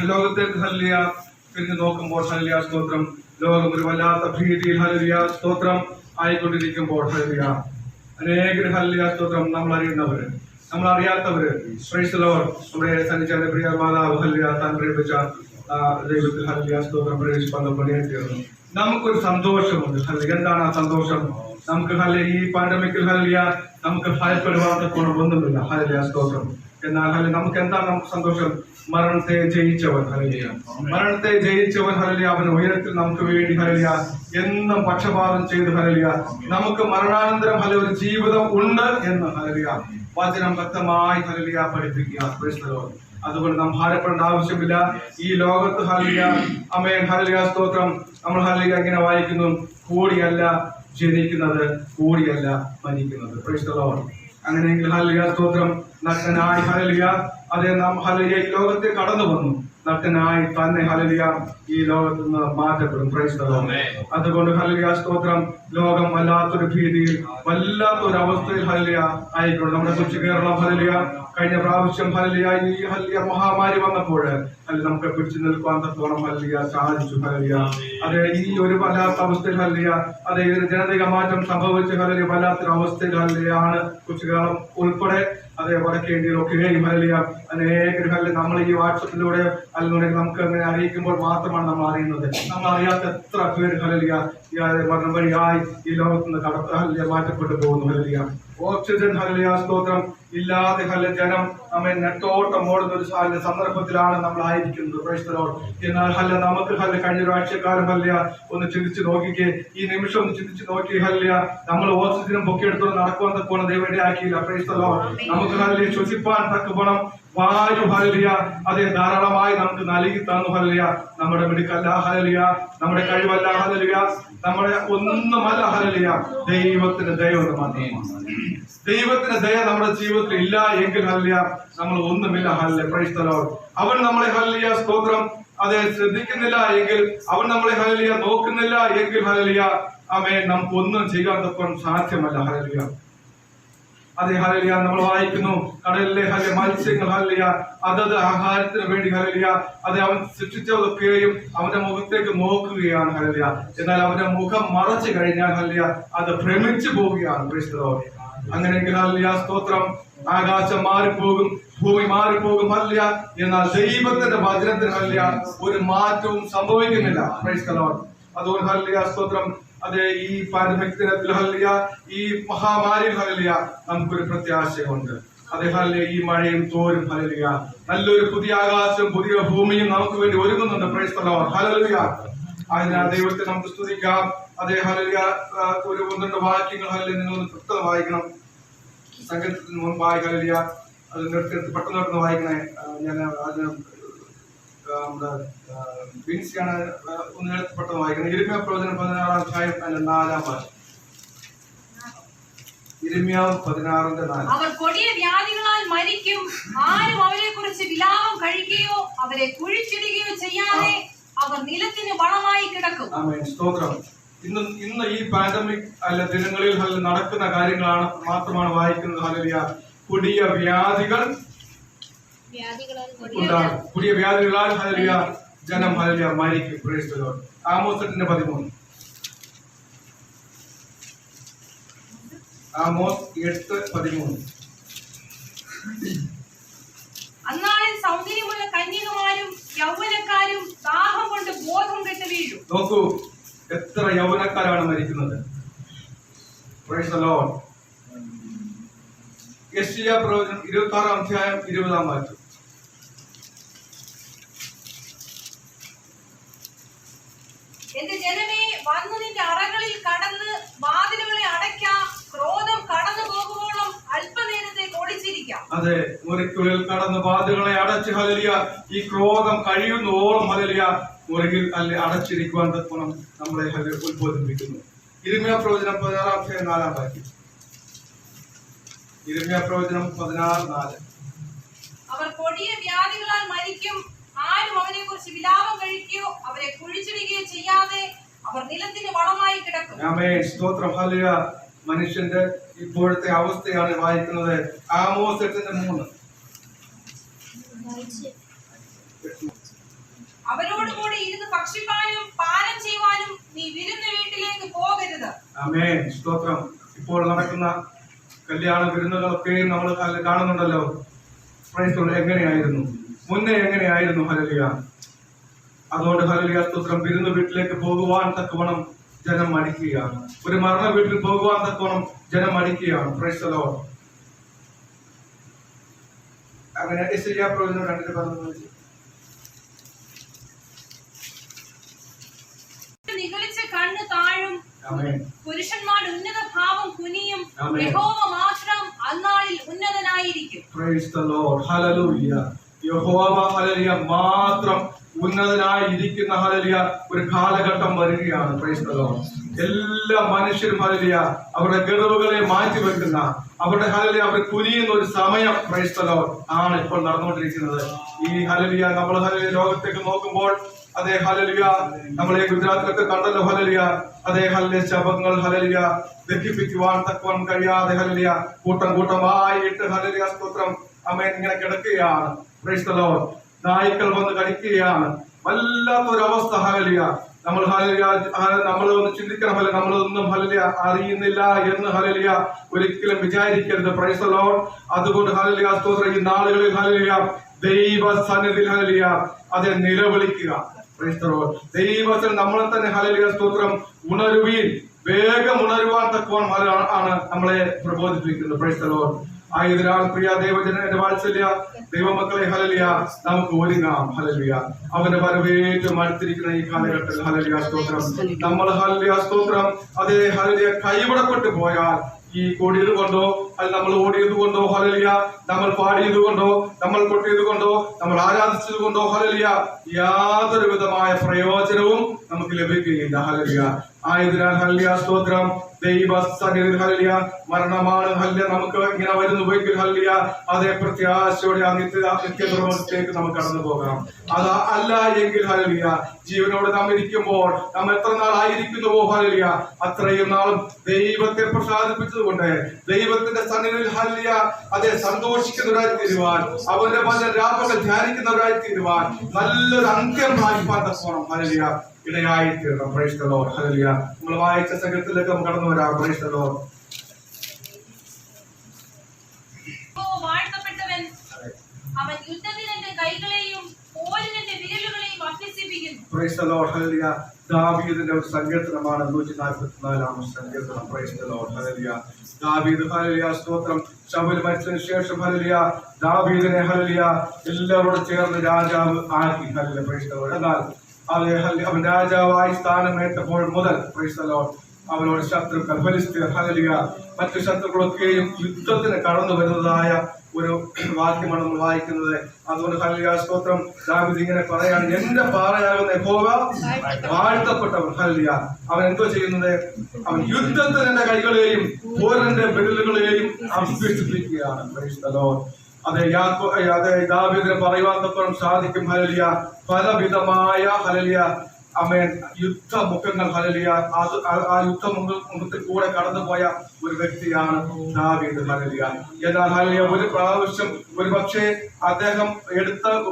ലോകത്തേക്ക് ഹല്ലേലൂയ തിരിഞ്ഞു നോക്കുമ്പോൾ ഹല്ലേലൂയ സ്തോത്രം. ലോകം ഒരു വല്ലാത്ത ഭീതിയിൽ ഹല്ലേലൂയ സ്തോത്രം ആയിക്കൊണ്ടിരിക്കുമ്പോൾ ഹല്ലേലൂയ അനേകർ ഹല്ലേലൂയ സ്തോത്രം നമ്മൾ അറിയുന്നവര് നമ്മൾ അറിയാത്തവര് പ്രൈസ് ദി ലോർഡ് നമ്മുടെ സന്നിധിയിലെ പ്രിയ മാതാവ് ഹല്ലേലൂയ താൻ പ്രേമിച്ച ദൈവത്തിൽ ഹല്ലേലൂയ സ്തോത്രം പ്രവേശിപ്പാൻ പണിയെടുത്തിരുന്നു. നമുക്കൊരു സന്തോഷമുണ്ട് ഹല്ലേലൂയ. എന്താണ് ആ സന്തോഷം? നമുക്ക് ഹല്ലേലൂയ ഈ പാൻഡമിക്കിൽ ഹല്ലേലൂയ നമുക്ക് ഭയപ്പെടുവാത്ത ഒന്നുമില്ല ഹല്ലേലൂയ സ്തോത്രം. എന്നാൽ നമുക്ക് എന്താണ് നമുക്ക് സന്തോഷം? മരണത്തെ ജയിച്ചവൻ ഹല്ലേലൂയ, മരണത്തെ ജയിച്ചവൻ ഹല്ലേലൂയ അവൻ ഉയരത്തിൽ നമുക്ക് വേണ്ടി ഹല്ലേലൂയ എന്നും പക്ഷപാതം ചെയ്ത് ഹല്ലേലൂയ നമുക്ക് മരണാനന്തരം ഹല്ലേലൂയ ഒരു ജീവിതം ഉണ്ട് എന്ന് ഹല്ലേലൂയ വചനം വ്യക്തമായി ഹല്ലേലൂയ പഠിപ്പിക്കുക. Price the Lord. അതുകൊണ്ട് നാം ഭാരപ്പെടേണ്ട ആവശ്യമില്ല. ഈ ലോകത്ത് ഹല്ലേലൂയ ആമേൻ ഹല്ലേലൂയ സ്തോത്രം നമ്മൾ ഹല്ലേലൂയ ഇങ്ങനെ വായിക്കുന്നു, കൂടിയല്ല ജനിക്കുന്നത്, കൂടിയല്ല മരിക്കുന്നത്. Price the Lord. അങ്ങനെയെങ്കിൽ ഹല്ലേലൂയ സ്തോത്രം നഗ്നനായി ഹല്ലേലൂയ അതേ നാം ഹല്ലേലൂയ ഈ ലോകത്തെ കടന്നു വന്നു. നഗ്നനായി തന്നെ ഹല്ലേലൂയ ഈ ലോകത്ത് നിന്ന് മാറ്റപ്പെടും. Praise the Lord. അതുകൊണ്ട് ഹല്ലേലൂയ സ്തോത്രം ലോകം വല്ലാത്തൊരു ഭീതിയിൽ വല്ലാത്തൊരു അവസ്ഥയിൽ ഹല്ലേലൂയ ആയിക്കൊണ്ട് നമ്മുടെ കൊച്ചു കേരളം ഹല്ലേലൂയ കഴിഞ്ഞ പ്രാവശ്യം ഹല്ലേലൂയ ഈ ഹല്ലേലൂയ മഹാമാരി വന്നപ്പോൾ നമുക്ക് പിടിച്ചു നിൽക്കാൻ തക്കോണം ഹല്ലേലൂയ സാധിച്ചു ഹല്ലേലൂയ. അതെ ഈ ഒരു വല്ലാത്ത അവസ്ഥയിൽ ഹല്ലേലൂയ അതെ ജനതീയ മാറ്റം സംഭവിച്ച ഹല്ലേലൂയ വല്ലാത്തൊരു അവസ്ഥയിൽ ഹല്ലേലൂയ ആണ് കൊച്ചു കേരളം ഉൾപ്പെടെ അതേ വടക്കേ ഇന്ത്യയിലൊക്കെയും ഹല്ലേലൂയ അനേകർ ഹല്ലേലൂയ നമ്മൾ ഈ വാട്സപ്പിലൂടെ അല്ലെങ്കിൽ നമുക്ക് അങ്ങനെ അറിയിക്കുമ്പോൾ മാത്രമാണ് നമ്മൾ അറിയുന്നത്. നമ്മൾ അറിയാത്ത എത്ര പേര് ഹല്ലേലൂയ മരണം വഴിയായി ഈ ലോകത്തുനിന്ന് ഹല്ലേലൂയ മാറ്റപ്പെട്ടു പോകുന്നു. ഹല്ലേലൂയ ഓക്സിജൻ ഹല്ലേലൂയ സ്തോത്രം ഇല്ലാതെ ഹല്ലേലൂയ ജനം നമ്മെ നെട്ടോട്ടം ഓടുന്ന ഒരു സന്ദർഭത്തിലാണ് നമ്മൾ ആയിരിക്കുന്നത്. Price the Lord. എന്നാൽ ഹല്ലേലൂയ നമുക്ക് ഹല്ലേലൂയ കഴിഞ്ഞ ഒരാഴ്ചക്കാലം ഹല്ലേലൂയ ഒന്ന് ചിന്തിച്ച് നോക്കിക്കേ, ഈ നിമിഷം ഒന്ന് ചിന്തിച്ച് നോക്കി ഹല്ലേലൂയ നമ്മൾ ഓക്സിജനും പൊക്കിയെടുത്തോണ്ട് നടക്കുവാൻ തക്കോണം ദൈവം ഇടയാക്കിയില്ല. Praise the Lord. നമുക്ക് ഹല്ലേലൂയ ശ്വസിപ്പാൻ തക്കോണം വായു ഹല്ലേലൂയ അതേ ധാരാളമായി നമുക്ക് നൽകി തന്നു. ഹല്ലേലൂയ നമ്മുടെ മിടുക്കല്ല ഹല്ലേലൂയ, നമ്മുടെ കഴിവല്ല ഹല്ലേലൂയ, നമ്മുടെ ഒന്നുമല്ല ഹല്ലേലൂയ, ദൈവത്തിന്റെ ദയ ഒന്ന് മാത്രമാണ്. ദൈവത്തിന്റെ ദയ നമ്മുടെ ജീവിതത്തിൽ ഇല്ല എങ്കിൽ ഹല്ലേലൂയ നമ്മൾ ഒന്നുമില്ല. Hallelujah praise the Lord. അവൻ നമ്മളെ ഹല്ലേലൂയ സ്തോത്രം അതെ ശ്രദ്ധിക്കുന്നില്ല എങ്കിൽ, അവൻ നമ്മളെ ഹല്ലേലൂയ നോക്കുന്നില്ല എങ്കിൽ ഹല്ലേലൂയ ആമേൻ നമുക്ക് ഒന്നും ചെയ്യാൻ തക്കോണം സാധ്യമല്ല. ഹല്ലേലൂയ അതെ ഹല്ലേലൂയ നമ്മൾ വായിക്കുന്നു കടലിലെ ഹല്ലേലൂയ മത്സ്യങ്ങൾ ഹല്ലേലൂയ അതത് ആഹാരത്തിന് വേണ്ടി ഹല്ലേലൂയ അതെ അവൻ സൃഷ്ടിച്ചതൊക്കെയും അവന്റെ മുഖത്തേക്ക് നോക്കുകയാണ് ഹല്ലേലൂയ. എന്നാൽ അവന്റെ മുഖം മറച്ചു കഴിഞ്ഞാൽ ഹല്ലേലൂയ അത് ഭ്രമിച്ചു പോവുകയാണ്. Price the Lord. അങ്ങനെയെങ്കിൽ ഹല്ലേലൂയ സ്തോത്രം ആകാശം മാറിപ്പോകും, ഭൂമി മാറിപ്പോകും ഹല്ലേലൂയ, എന്നാൽ ദൈവത്തിന്റെ വചനത്തിന് ഹല്ലേലൂയ ഒരു മാറ്റവും സംഭവിക്കുന്നില്ല. Price the Lord. അതുകൊണ്ട് ഹല്ലേലൂയ സ്തോത്രം അതെ ഈ പാൻഡമിക് ദിനത്തിൽ ഹല്ലേലൂയ ഈ മഹാമാരിയിൽ ഹല്ലേലൂയ നമുക്കൊരു പ്രത്യാശയുണ്ട്. അതേ ഹല്ലേലൂയ ഈ മഴയും തോരും ഹല്ലേലൂയ നല്ലൊരു പുതിയ ആകാശം പുതിയ ഭൂമിയും നമുക്ക് വേണ്ടി ഒരുങ്ങുന്നുണ്ട്. Praise the Lord. ഹല്ലേലൂയ. അതിനാൽ ദൈവത്തെ നമുക്ക് സ്തുതിക്കാം. അതേ ഹല്ലേലൂയ ഒരു 1-2 വാക്യങ്ങൾ ഹല്ലേലൂയ നിങ്ങൾ വ്യക്തത വായിക്കണം. സംഗീതത്തിന് മുൻപായി ഹല്ലേലൂയ അത് പെട്ടെന്ന് വായിക്കണേ. ഞാൻ അതിന് നമ്മുടെ ബിൻസിയാണ് ഒന്ന് എഴുതപ്പെട്ടത് വായിക്കുന്നത്. യിരെമ്യാവ് പ്രവചനം 16-ാം അധ്യായം 4-ാം വാക്യം. യിരെമ്യാവ് 16:4. അവർ കൊടിയ വ്യാധികളാൽ മരിക്കും, ആരും അവരെ കുറിച്ച് വിലാപം കഴിക്കുകയോ അവരെ കുഴിച്ചിടുകയോ ചെയ്യാതെ അവർ നിലത്തിന് വളമായി കിടക്കും. ആമേൻ സ്തോത്രം. ഇന്ന് ഈ പാൻഡമിക് അല്ല ദിനങ്ങളിൽ നടക്കുന്ന കാര്യങ്ങളാണ് മാത്രമാണ് വായിക്കുന്നത്. ഹല്ലേലൂയ കൊടിയ വ്യാധികൾ ഉണ്ടാകും, പുതിയ വ്യാധികളാൽ ഹല്ലേലൂയ ജനം ഹല്ലേലൂയ മരിക്കും. Price the Lord. Amos 8:13. Amos 8:13. അന്നാളിൽ സൗന്ദര്യമുള്ള കന്യകമാരും യൗവനക്കാരും ദാഹം കൊണ്ട് ബോധം കെട്ട് വീഴും. നോക്കൂ എത്ര യൗവനക്കാരാണ് മരിക്കുന്നത്. Price the Lord. യെശയ്യാ പ്രവചനം 26-ാം അധ്യായം 20-ാം വാക്യം. എന്റെ ജനമേ വന്നു നിന്റെ അറകളിൽ കടന്ന് വാതിലുകളെ അടയ്ക്കാം, ക്രോധം കടന്നു പോകുമ്പോഴും അല്പനേരത്തേക്ക് ഒളിച്ചിരിക്കാം. അതെ മുറിക്കുള്ളിൽ കടന്ന് വാതിലുകളെ അടച്ച് ഹല്ലേലൂയ ഈ ക്രോധം കഴിയുന്നോളം ഹല്ലേലൂയ മുറിയിൽ അടച്ചിരിക്കുവാൻ തക്കോണം നമ്മളെ ഹല്ലേലൂയ ഉത്ബോധിപ്പിക്കുന്നു. യിരെമ്യാവ് പ്രവചനം 16-ാം അധ്യായം 4-ാം വാക്യം. യിരെമ്യാവ് പ്രവചനം 16:4. അവർ കൊടിയ വ്യാധികളാൽ മരിക്കും, ആരും അവരെ കുറിച്ച് വിലാപം കഴിക്കുകയോ അവരെ കുഴിച്ചിടുകയോ ചെയ്യാതെ അവർ നിലത്തിന് വളമായി കിടക്കും. ആമേൻ സ്തോത്രം. ഹല്ലേലൂയ മനുഷ്യന്റെ ഇപ്പോഴത്തെ അവസ്ഥയാണ് വായിക്കുന്നത്. ആമോസ് 8:3. അവരോടുകൂടി ഇരുന്ന് ഭക്ഷിപ്പാനും പാനം ചെയ്യുവാനും നീ വിരുന്ന് വീട്ടിലേക്ക് പോകരുത്. ആമേൻ. സ്തോത്രം. ഇപ്പോൾ നടക്കുന്ന കല്യാണ വിരുന്നുകളൊക്കെ നമ്മൾ കാണുന്നുണ്ടല്ലോ. എങ്ങനെയായിരുന്നു മുന്നേ, എങ്ങനെയായിരുന്നു? ഹല്ലേലൂയ. അതുകൊണ്ട് ഹല്ലേലൂയ സ്തോത്രം. വിരുന്ന് വീട്ടിലേക്ക് പോകുവാൻ തക്കവണ്ണം ജനം മടിക്കുകയാണ്. ഒരു മരണ വീട്ടിൽ പോകുവാൻ തക്കവണ്ണം ജനം മടിക്കുകയാണ്. Price the Lord. അങ്ങനെ യെശയ്യാ പ്രവചനം 2:11 നിഗളിച്ച കണ്ണ് താഴും, ആമേൻ. പുരുഷന്മാരുടെ ഉന്നത ഭാവം കുനിയും, യഹോവ മാത്രം അന്നാളിൽ ഉന്നതനായിരിക്കും. Praise the Lord. ഹല്ലേലൂയ. യഹോവ ഹല്ലേലൂയ മാത്രം ഉന്നതനായി ഇരിക്കുന്ന ഹല്ലേലൂയ ഒരു കാലഘട്ടം വരികയാണ്. Praise the Lord. എല്ലാ മനുഷ്യരും ഹല്ലേലൂയ അവരുടെ ഗർവ്വങ്ങളെ മാറ്റി വെക്കുന്ന, അവരുടെ ഹല്ലേലൂയ അവർ കുനിയുന്ന ഒരു സമയം പ്രൈസ് ദി ലോർഡ് ആണ് ഇപ്പോൾ നടന്നുകൊണ്ടിരിക്കുന്നത്. ഈ ഹല്ലേലൂയ നമ്മൾ ഹല്ലേലൂയ ലോകത്തേക്ക് നോക്കുമ്പോൾ അതേ ഹല്ലേലൂയ നമ്മളെ ഗുജറാത്തിലൊക്കെ കണ്ടല്ലോ. ഹല്ലേലൂയ അതേ ഹല്ലേലൂയ ശബങ്ങൾ ഹല്ലേലൂയ ദഹിപ്പിക്കുവാൻ തക്കവണ്ണം കഴിയാതെ ഹല്ലേലൂയ കൂട്ടം കൂട്ടമായിട്ട് ഹല്ലേലൂയ സ്തോത്രം ആമേൻ ഇങ്ങനെ കിടക്കുകയാണ്. Price the Lord. നായ്ക്കൾ വന്ന് കടിക്കുകയാണ്. വല്ലാത്തൊരവസ്ഥ ഹല്ലേലൂയ. നമ്മൾ ഹല്ലേലൂയ നമ്മളൊന്ന് ചിന്തിക്കണം. നമ്മളൊന്നും ഹല്ലേലൂയ അറിയുന്നില്ല എന്ന് ഹല്ലേലൂയ ഒരിക്കലും വിചാരിക്കരുത്. Price the Lord. അതുകൊണ്ട് ഹല്ലേലൂയ സ്തോത്രം ഈ നാളുകളിൽ ഹല്ലേലൂയ ദൈവ സന്നിധിയിൽ ഹല്ലേലൂയ അതെ നിലവിളിക്കുക. Price the Lord. ദൈവത്തിൽ നമ്മളെ തന്നെ ഹല്ലേലൂയ സ്തോത്രം ഉണരുവീൻ, വേഗം ഉണരുവാൻ തക്കവണ്ണം ആണ് നമ്മളെ പ്രബോധിപ്പിക്കുന്നത്. Price the Lord. ആയതിനാൽ പ്രിയ ദൈവജനന്റെ വാത്സല്യ ദൈവമക്കളെ ഹല്ലേലൂയ നമുക്ക് ഒരുങ്ങാം. ഹല്ലേലൂയ അവന്റെ വരവേറ്റം അടുത്തിരിക്കുന്ന ഈ കാലഘട്ടത്തിൽ ഹല്ലേലൂയ സ്തോത്രം നമ്മൾ ഹല്ലേലൂയ സ്തോത്രം അതേ ഹല്ലേലൂയ കൈവിടപ്പെട്ടു പോയാൽ ഈ കൂടിയത് കൊണ്ടോ അല്ല നമ്മൾ ഓടിയത് കൊണ്ടോ ഹല്ലേലൂയ നമ്മൾ പാടിയത് കൊണ്ടോ നമ്മൾ കൊട്ടിയത് കൊണ്ടോ നമ്മൾ ആരാധിച്ചത് കൊണ്ടോ ഹല്ലേലൂയ യാതൊരു വിധമായ പ്രയോജനവും നമുക്ക് ലഭിക്കുകയില്ല. ഹല്ലേലൂയ. ആയതിനാൽ ഹല്ലേലൂയ സ്തോത്രം ദൈവ സന്നിധിയിൽ ഹല്ലേലൂയ മരണമാണ് ഹല്ലേലൂയ നമുക്ക് ഇങ്ങനെ വരുന്നു പോയെങ്കിൽ ഹല്ലേലൂയ അതേ പ്രത്യാശയോടെ ആ നിത്യപ്രമോദത്തിലേക്ക് നമുക്ക് കടന്നു പോകാം. അത് അല്ല എങ്കിൽ ഹല്ലേലൂയ ജീവനോട് നാം ഇരിക്കുമ്പോൾ നാം എത്ര നാൾ ആയിരിക്കുന്നുവോ ഹല്ലേലൂയ അത്രയും നാളും ദൈവത്തെ പ്രസാദിപ്പിച്ചതുകൊണ്ട് ദൈവത്തിന്റെ സന്നിധിയിൽ ഹല്ലേലൂയ അതേ സന്തോഷിക്കുന്നവരായി തീരുവാൻ, അവന്റെ പല രാപ്പകൽ ധ്യാനിക്കുന്നവരായി തീരുവാൻ, നല്ലൊരു അന്ത്യം പ്രാപിപ്പാൻ തക്കോണം ഹല്ലേലൂയ ഇടയായി തീരണം. Praise the Lord. ഹല്ലേലൂയ. നമ്മൾ വായിച്ച സംഘത്തിലേക്ക് നമുക്ക് കടന്നു വരാം. Price the Lord. വാഴ്ത്തപ്പെട്ടവൻ അവൻ യുദ്ധത്തിൽ എന്റെ കൈകളെയും പോരിൽ എന്റെ വിരലുകളെയും അഭ്യസിപ്പിക്കുന്നു. Praise the Lord. ഹല്ലേലൂയ. ദാവീദിന്റെ ഒരു സങ്കീർത്തനമാണ് 144 സങ്കീർത്തനം. Praise the Lord. ഹല്ലേലൂയ. ദാവീദ് ഹല്ലേലൂയ സ്തോത്രം ശൗൽ മരിച്ചതിന് ശേഷം ഹല്ലേലൂയ ദാവീദിനെ ഹല്ലേലൂയ എല്ലാവരോടും ചേർന്ന് രാജാവ് ആക്കി. ഹല്ലേലൂയ. Praise the Lord. എന്നാൽ അവൻ രാജാവായി സ്ഥാനമേറ്റപ്പോൾ മുതൽ പ്രൈസ് ദി ലോർഡ് അവനോട് ശത്രുക്കൾ ഫെലിസ്ത്യർ ഹല്ലേലൂയ മറ്റു ശത്രുക്കളൊക്കെയും യുദ്ധത്തിന് കടന്നു വരുന്നതായ ഒരു വാക്യമാണ് നമ്മൾ വായിക്കുന്നത്. അതുകൊണ്ട് ഹല്ലേലൂയ സ്തോത്രം ദാവീദ് ഇങ്ങനെ പറയാണ്, എന്റെ പാറയാകുന്ന യഹോവ വാഴ്ത്തപ്പെട്ടവൻ. ഹല്ലേലൂയ. അവൻ എന്തോ ചെയ്യുന്നത്? അവൻ യുദ്ധത്തിന് എന്റെ കൈകളെയും പോരന്റെ വിരലുകളെയും അഭ്യസിപ്പിക്കുകയാണ്. Praise the Lord. അതെ ദാവീദിനെ പറയുവാൻ തക്കോളം സാധിക്കും. ഹല്ലേലൂയ പലവിധമായ ഹല്ലേലൂയ ആമേൻ യുദ്ധമുഖങ്ങൾ ഹല്ലേലൂയ ആ യുദ്ധമുഖത്തിൽ കൂടെ കടന്നുപോയ ഒരു വ്യക്തിയാണ് ദാവീദ്. ഹല്ലേലൂയ. എന്നാൽ ഹല്ലേലൂയ ഒരു പ്രാവശ്യം ഒരു പക്ഷേ അദ്ദേഹം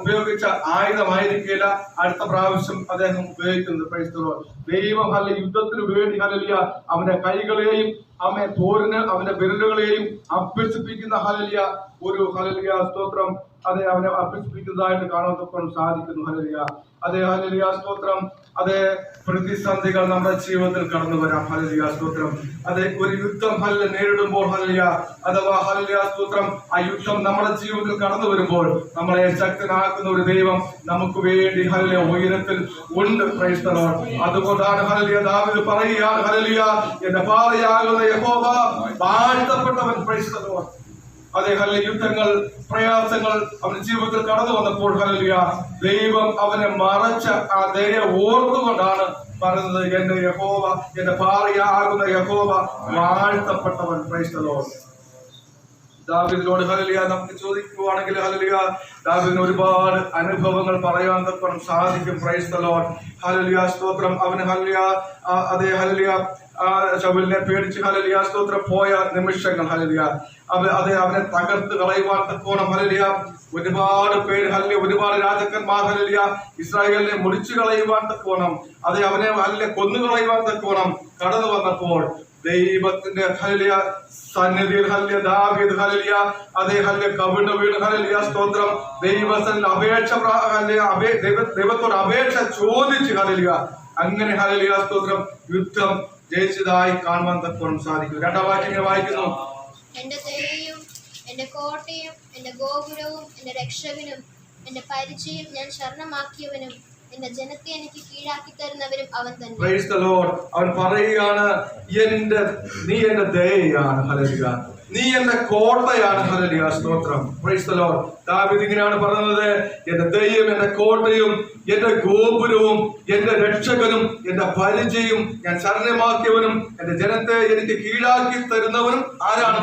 ഉപയോഗിച്ച ആയുധമായിരിക്കില്ല അടുത്ത പ്രാവശ്യം അദ്ദേഹം ഉപയോഗിക്കുന്നത്. Price the Lord. ദൈവം ഹല്ലേലൂയ യുദ്ധത്തിന് വേണ്ടി ഹല്ലേലൂയ അവന്റെ കൈകളെയും പോരിന് അവന്റെ വിരലുകളെയും അഭ്യസിപ്പിക്കുന്ന ഹല്ലേലൂയ ഒരു ഹല്ലേലൂയ സ്തോത്രം അതെ അവനെ അഭ്യസിപ്പിക്കുന്നതായിട്ട് കാണാൻ സാധിക്കുന്നു. ഹല്ലേലൂയ. അതെ ഹല്ലേലൂയ സ്തോത്രം. അതെ പ്രതിസന്ധികൾ നമ്മുടെ ജീവിതത്തിൽ കടന്നു വരാം. ഹല്ലേലൂയ സ്തോത്രം. അതെ ഒരു യുദ്ധം ഹല്ലേലൂയ നേരിടുമ്പോൾ ഹല്ലേലൂയ അഥവാ ഹല്ലേലൂയ സ്തോത്രം ആ യുദ്ധം നമ്മുടെ ജീവിതത്തിൽ കടന്നു വരുമ്പോൾ നമ്മളെ ശക്തനാക്കുന്ന ഒരു ദൈവം നമുക്ക് വേണ്ടി ഹല്ലേലൂയ ഉയരത്തിൽ ഉണ്ട്. Praise the Lord. അതുകൊണ്ടാണ് ഹല്ലേലൂയ ദാവീദ് പറയുകയാണ്, ഹല്ലേലൂയ എന്റെ പാറയാകുന്ന യഹോവ വാഴ്ത്തപ്പെട്ടവൻ. Praise the Lord. അതേ ഹല്ലേലൂയ യുദ്ധങ്ങൾ പ്രയാസങ്ങൾ അവന്റെ ജീവിതത്തിൽ കടന്നു വന്നപ്പോൾ ഹല്ലേലൂയ ദൈവം അവനെ മറച്ച ആ ദയ ഓർത്തുകൊണ്ടാണ് പറയുന്നത്, എന്റെ യഹോവ എന്റെ പാറയാകുന്ന യഹോവ വാഴ്ത്തപ്പെട്ടവൻ. Praise the Lord. ദാവീദിനോട് ഹല്ലേലൂയ നമുക്ക് ചോദിക്കുവാണെങ്കിൽ ഹല്ലേലൂയ ദാവീദിന് ഒരുപാട് അനുഭവങ്ങൾ പറയാൻ തക്കവണ്ണം സാധിക്കും. Price the Lord. ഹല്ലേലൂയ സ്തോത്രം. അവന് ഹല്ലേലൂയ അതേ ഹല്ലേലൂയ ശൗലിനെ പേടിച്ച് ഹല്ലേലൂയ സ്തോത്രം പോയ നിമിഷങ്ങൾ ഹല്ലേലൂയ അവനെ തകർത്ത് കളയുവാൻ തക്കവണ്ണം ഹല്ലേലൂയ ഒരുപാട് പേര് ഹല്ലേലൂയ ഒരുപാട് രാജാക്കന്മാർ ഹല്ലേലൂയ ഇസ്രായേലിനെ മുറിച്ചു കളയുവാൻ തക്കവണ്ണം അവനെ ഹല്ലേലൂയ കൊന്നു കളയുവാൻ തക്കവണ്ണം കടന്നു വന്നപ്പോൾ ദൈവത്തിന്റെ ഹല്ലേലൂയ സന്നിധിയിൽ ഹല്ലേലൂയ ദാവീദ് ഹല്ലേലൂയ ഹല്ലേലൂയ കവിണ് വീണ് ഹല്ലേലൂയ സ്തോത്രം ദൈവത്തിൽ അപേക്ഷ ദൈവത്തോട് അപേക്ഷ ചോദിച്ച് ഹല്ലേലൂയ അങ്ങനെ ഹല്ലേലൂയ സ്തോത്രം യുദ്ധം ജയിച്ചതായി കാണുവാൻ തക്കവണ്ണം സാധിക്കും. രണ്ടാം വാക്യം വായിക്കുന്നു. എന്റെ ദയയും എന്റെ കോട്ടയും എന്റെ ഗോപുരവും എന്റെ രക്ഷകനും എന്റെ പരിചയം ഞാൻ ശരണമാക്കിയവനും എന്റെ ജനത്തെ എനിക്ക് കീഴാക്കി തരുന്നവരും അവൻ തന്നെ. Price the Lord. അവൻ പറയുകയാണ് നീ എന്റെ ദയയാണ് ഹല്ലേലൂയ, നീ എന്റെ കോട്ടയാണ് ഹല്ലേലൂയ സ്തോത്രം. Price the Lord. ദാവീദ് ഇങ്ങനെയാണ് പറയുന്നത്, എന്റെ ദൈവം എന്റെ കോട്ടയും എന്റെ ഗോപുരവും എന്റെ രക്ഷകനും എന്റെ പരിചയും ഞാൻ ശരണമാക്കിയവനും എന്റെ ജനത്തെ എനിക്ക് കീഴാക്കി തരുന്നവനും ആരാണ്?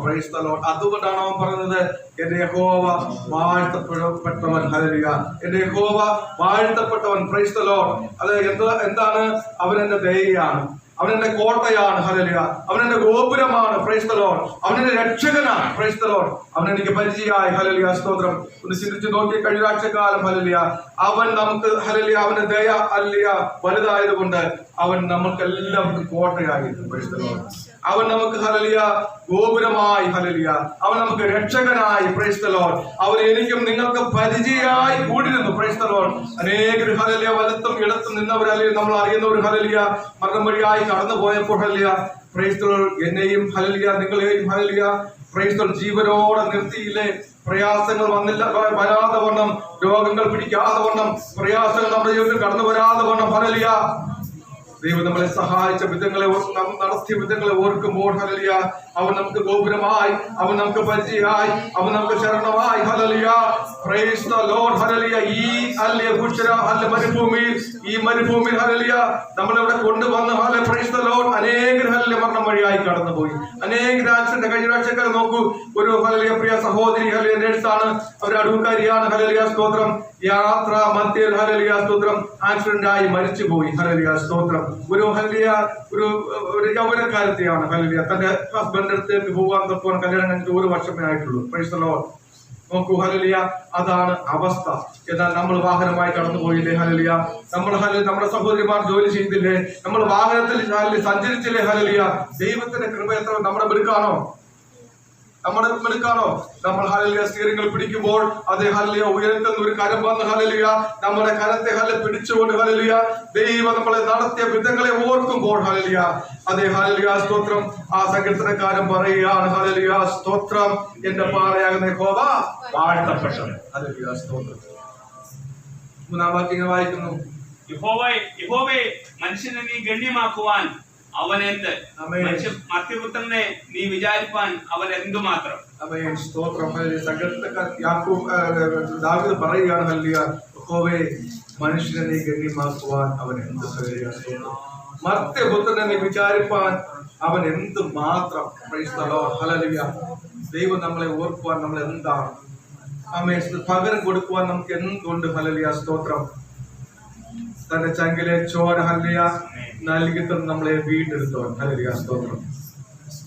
Price the Lord. അതുകൊണ്ടാണ് അവൻ പറയുന്നത് എന്റെ യഹോവ വാഴ്ത്തപ്പെട്ടവൻ ഹല്ലേലൂയ, എന്റെ യഹോവ വാഴ്ത്തപ്പെട്ടവൻ. Praise the lord. അത് എന്താണ്? അവൻ എന്റെ ദയയാണ്, അവൻ എന്റെ കോട്ടയാണ് ഹല്ലേലൂയ, അവൻ എന്റെ ഗോപുരമാണ്. Price the Lord. അവൻ എന്റെ രക്ഷകനാണ്. Price the Lord. അവൻ എനിക്ക് പരിചയമായി ഹല്ലേലൂയ സ്തോത്രം. ഒന്ന് ചിന്തിച്ചു നോക്കി കഴിഞ്ഞ ആഴ്ചക്കാലം ഹല്ലേലൂയ അവൻ നമുക്ക് ഹല്ലേലൂയ അവന്റെ ദയ ഹല്ലേലൂയ വലുതായത് കൊണ്ട് അവൻ നമുക്ക് എല്ലാവർക്കും കോട്ടയായിരുന്നു. Price the Lord. അവൻ നമുക്ക് ഹല്ലേലൂയ ഗോപുരമായി ഹല്ലേലൂയ, അവൻ നമുക്ക് രക്ഷകനായി. Praise the Lord. അവൻ എനിക്കും നിങ്ങൾക്ക് പരിചയമായി കൂടിയിരുന്നു. Praise the Lord. അനേകർ ഹല്ലേലൂയ വലത്തും ഇടത്തും നിന്നവർ അല്ലെങ്കിൽ നമ്മൾ അറിയുന്നവർ ഹല്ലേലൂയ മരണം വഴിയായി കടന്നു പോയപ്പോൾ ഹല്ലേലൂയ പ്രൈസ് ദി ലോർഡ് എന്നെയും ഹല്ലേലൂയ നിങ്ങളെയും ഹല്ലേലൂയ പ്രൈസ് ദി ലോർഡ് ജീവനോടെ നിർത്തിയില്ലേ? പ്രയാസങ്ങൾ വരാതെ വണ്ണം, രോഗങ്ങൾ പിടിക്കാതെ വണ്ണം, പ്രയാസങ്ങൾ നമ്മുടെ ജീവിതത്തിൽ കടന്നു വരാതെ വണ്ണം ഹല്ലേലൂയ ദൈവം നമ്മളെ സഹായിച്ച വിധങ്ങളെ നടത്തിയ വിധങ്ങളെ ഓർക്കുമ്പോൾ ഹല്ലേലൂയ അവൻ നമുക്ക് ഗോപുരമായി, അവൻ നമുക്ക് പരിചയമായി, അവൻ നമുക്ക് ശരണമായി. ഹല്ലേലൂയ. Praise the Lord. ഹല്ലേലൂയ. ഈ മരുഭൂമിയിൽ ഹല്ലേലൂയ നമ്മളിവിടെ കൊണ്ടുവന്ന് ഹല്ലേലൂയ പ്രൈസ് ദി ലോർഡ് അനേകർ ഹല്ലേലൂയ മരണം വഴിയായി കടന്നുപോയി. അനേക ആക്സിഡന്റ് കഴിഞ്ഞ ആഴ്ചക്കാർ നോക്കൂ, ഒരു ഹല്ലേലൂയ പ്രിയ സഹോദരി ഹല്ലേലൂയ നേഴ്സാണ്, അവർ അടൂക്കാരിയാണ് ഹല്ലേലൂയ സ്തോത്രം. യാത്ര മധ്യയിൽ ഹല്ലേലൂയ സ്തോത്രം ആക്സിഡന്റ് ആയി മരിച്ചുപോയി. ഹല്ലേലൂയ സ്തോത്രം. ഒരു ഹല്ലേലൂയ ഒരു യൗവനക്കാരത്തെയാണ് ഹല്ലേലൂയ തന്റെ ഹസ്ബൻഡിന്റെ അടുത്തേക്ക് പോകാൻ തക്കവണ്ണം കല്യാണം കഴിഞ്ഞിട്ട് 1 വർഷമേ ആയിട്ടുള്ളൂ. Price the Lord. നോക്കൂ ഹല്ലേലൂയ അതാണ് അവസ്ഥ. എന്നാൽ നമ്മൾ വാഹനമായി കടന്നുപോയില്ലേ ഹല്ലേലൂയ, നമ്മുടെ സഹോദരിമാർ ജോലി ചെയ്തില്ലേ, നമ്മൾ വാഹനത്തിൽ സഞ്ചരിച്ചില്ലേ ഹല്ലേലൂയ. ദൈവത്തിന്റെ കൃപ എത്ര നമ്മുടെ മിടുക്കാണോ? നമ്മൾ ഹല്ലേലൂയ സ്റ്റിയറിംഗിൽ പിടിക്കുമ്പോൾ അതേ ഹല്ലേലൂയ ഉയരത്തിൽ ഒരു കരം വന്ന് ഹല്ലേലൂയ നമ്മുടെ കരത്തെ ഹല്ലേലൂയ പിടിച്ചുകൊണ്ട് ഹല്ലേലൂയ ദൈവം നമ്മളെ നടത്തിയ വിധങ്ങളെ ഓർക്കുമ്പോൾ ഹല്ലേലൂയ അതേ ഹല്ലേലൂയ സ്തോത്രം. ആ സങ്കീർത്തനക്കാരൻ പറയുകയാണ് ഹല്ലേലൂയ സ്തോത്രം, എന്റെ പാറയാകുന്ന യഹോവ വാഴ്ത്തപ്പെട്ടവൻ. ഹല്ലേലൂയ സ്തോത്രം. 3-ാം വാക്യം വായിക്കുന്നു. യഹോവേ മനുഷ്യനെ നീ ഗണ്യമാക്കുവാൻ അവൻ എന്ത്, മർത്യപുത്രനെ നീ വിചാരിപ്പാൻ അവൻ എന്തുമാത്രം. സ്തോത്രം. ദാവീദ് പറയുകയാണ് ഹല്ലേലൂയ യഹോവേ മനുഷ്യനെ നീ ഗണ്യമാക്കുവാൻ അവൻ എന്ത്, മർത്യപുത്രനെ നീ വിചാരിപ്പാൻ അവൻ എന്ത് മാത്രം. Price the Lord. ഹല്ലേലൂയ. ദൈവം നമ്മളെ ഓർക്കുവാൻ നമ്മൾ എന്താണ്, പകരം കൊടുക്കുവാൻ നമുക്ക് എന്തുണ്ട്. ഹല്ലേലൂയ സ്തോത്രം. തന്റെ ചങ്കിലെ ചോര ഹല്ലേലൂയ നൽകി തന്ന് നമ്മളെ വീണ്ടെടുത്തവൻ. ഹല്ലേലൂയ സ്തോത്രം.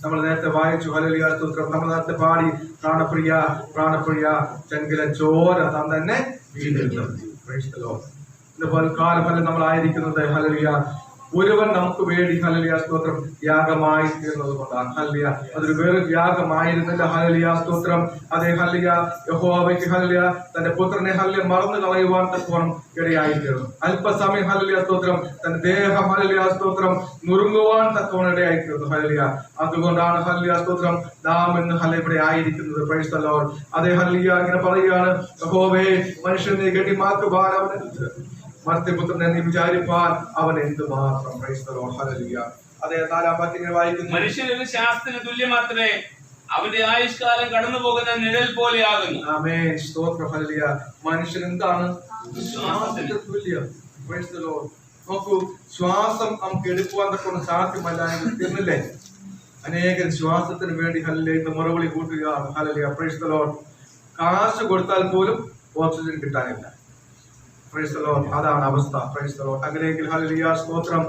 നമ്മൾ നേരത്തെ വായിച്ചു ഹല്ലേലൂയ സ്തോത്രം. നമ്മൾ നേരത്തെ പാടി പ്രാണപ്രിയ ചങ്കിലെ ചോര താൻ തന്നെ വീണ്ടെടുത്തവൻ. Price the Lord. ഇന്ന് കാലം നമ്മൾ ആയിരിക്കുന്നത് ഹല്ലേലൂയ ഒരുവൻ നമുക്ക് വേണ്ടി ഹല്ലേലൂയ സ്തോത്രം യാഗമായി തീർന്നത് കൊണ്ടാണ്. ഹല്ലേലൂയ അതൊരു വേറെ യാഗമായിരുന്നില്ല. ഹല്ലേലൂയ സ്തോത്രം. അതേ ഹല്ലേലൂയ യഹോവയ്ക്ക് ഹല്ലേലൂയ തന്റെ പുത്രനെ ഹല്ലേലൂയ മറന്നു കളയുവാൻ തക്കവണ്ണം ഇടയായി തീർന്നു. അല്പസമയം ഹല്ലേലൂയ സ്തോത്രം തന്റെ ദേഹം ഹല്ലേലൂയ സ്തോത്രം നുറുങ്ങുവാൻ തക്കവണ്ണം ഇടയായി തീർന്നു. ഹല്ലേലൂയ അതുകൊണ്ടാണ് ഹല്ലേലൂയ സ്തോത്രം നാം ഇന്ന് ഹല്ലേലൂയ ഇവിടെ ആയിരിക്കുന്നത്. Price the Lord. അതേ ഹല്ലേലൂയ ഇങ്ങനെ പറയുകയാണ് യഹോവേ മനുഷ്യനെ ഗണ്യമാക്കുവാൻ അവൻ, മർത്യപുത്രനെ നീ വിചാരിപ്പാൻ അവൻ എന്തുമാത്രം. Price the Lord. ഹല്ലേലൂയ. അതേ 4-ാം വാക്യം വായിക്കുന്നു. മനുഷ്യനൊരു ശാസ്ത്രത്തിന് തുല്യമാത്രമേ, അവന്റെ ആയുഷ്കാലം കടന്നു പോകുന്ന നിഴൽ പോലെയാകുന്നു. ആമേൻ. സ്തോത്രം. ഹല്ലേലൂയ. മനുഷ്യൻ എന്താണ്? ശ്വാസത്തിന് തുല്യം. Price the Lord. നോക്കൂ, ശ്വാസം നമുക്ക് എടുക്കുവാൻ തക്കൊണ്ട് സാധ്യമല്ല എന്ന് തീർന്നില്ലേ? അനേകം ശ്വാസത്തിന് വേണ്ടി ഹല്ലേലൂയ ഇന്ന് മറുപടി കൂട്ടുകയാണ്. Hallelujah praise the Lord. കാശ് കൊടുത്താൽ പോലും ഓക്സിജൻ കിട്ടാനില്ല. Price the Lord. അതാണ് അവസ്ഥ. Price the Lord. അങ്ങനെയെങ്കിൽ ഹല്ലേലൂയ സ്തോത്രം.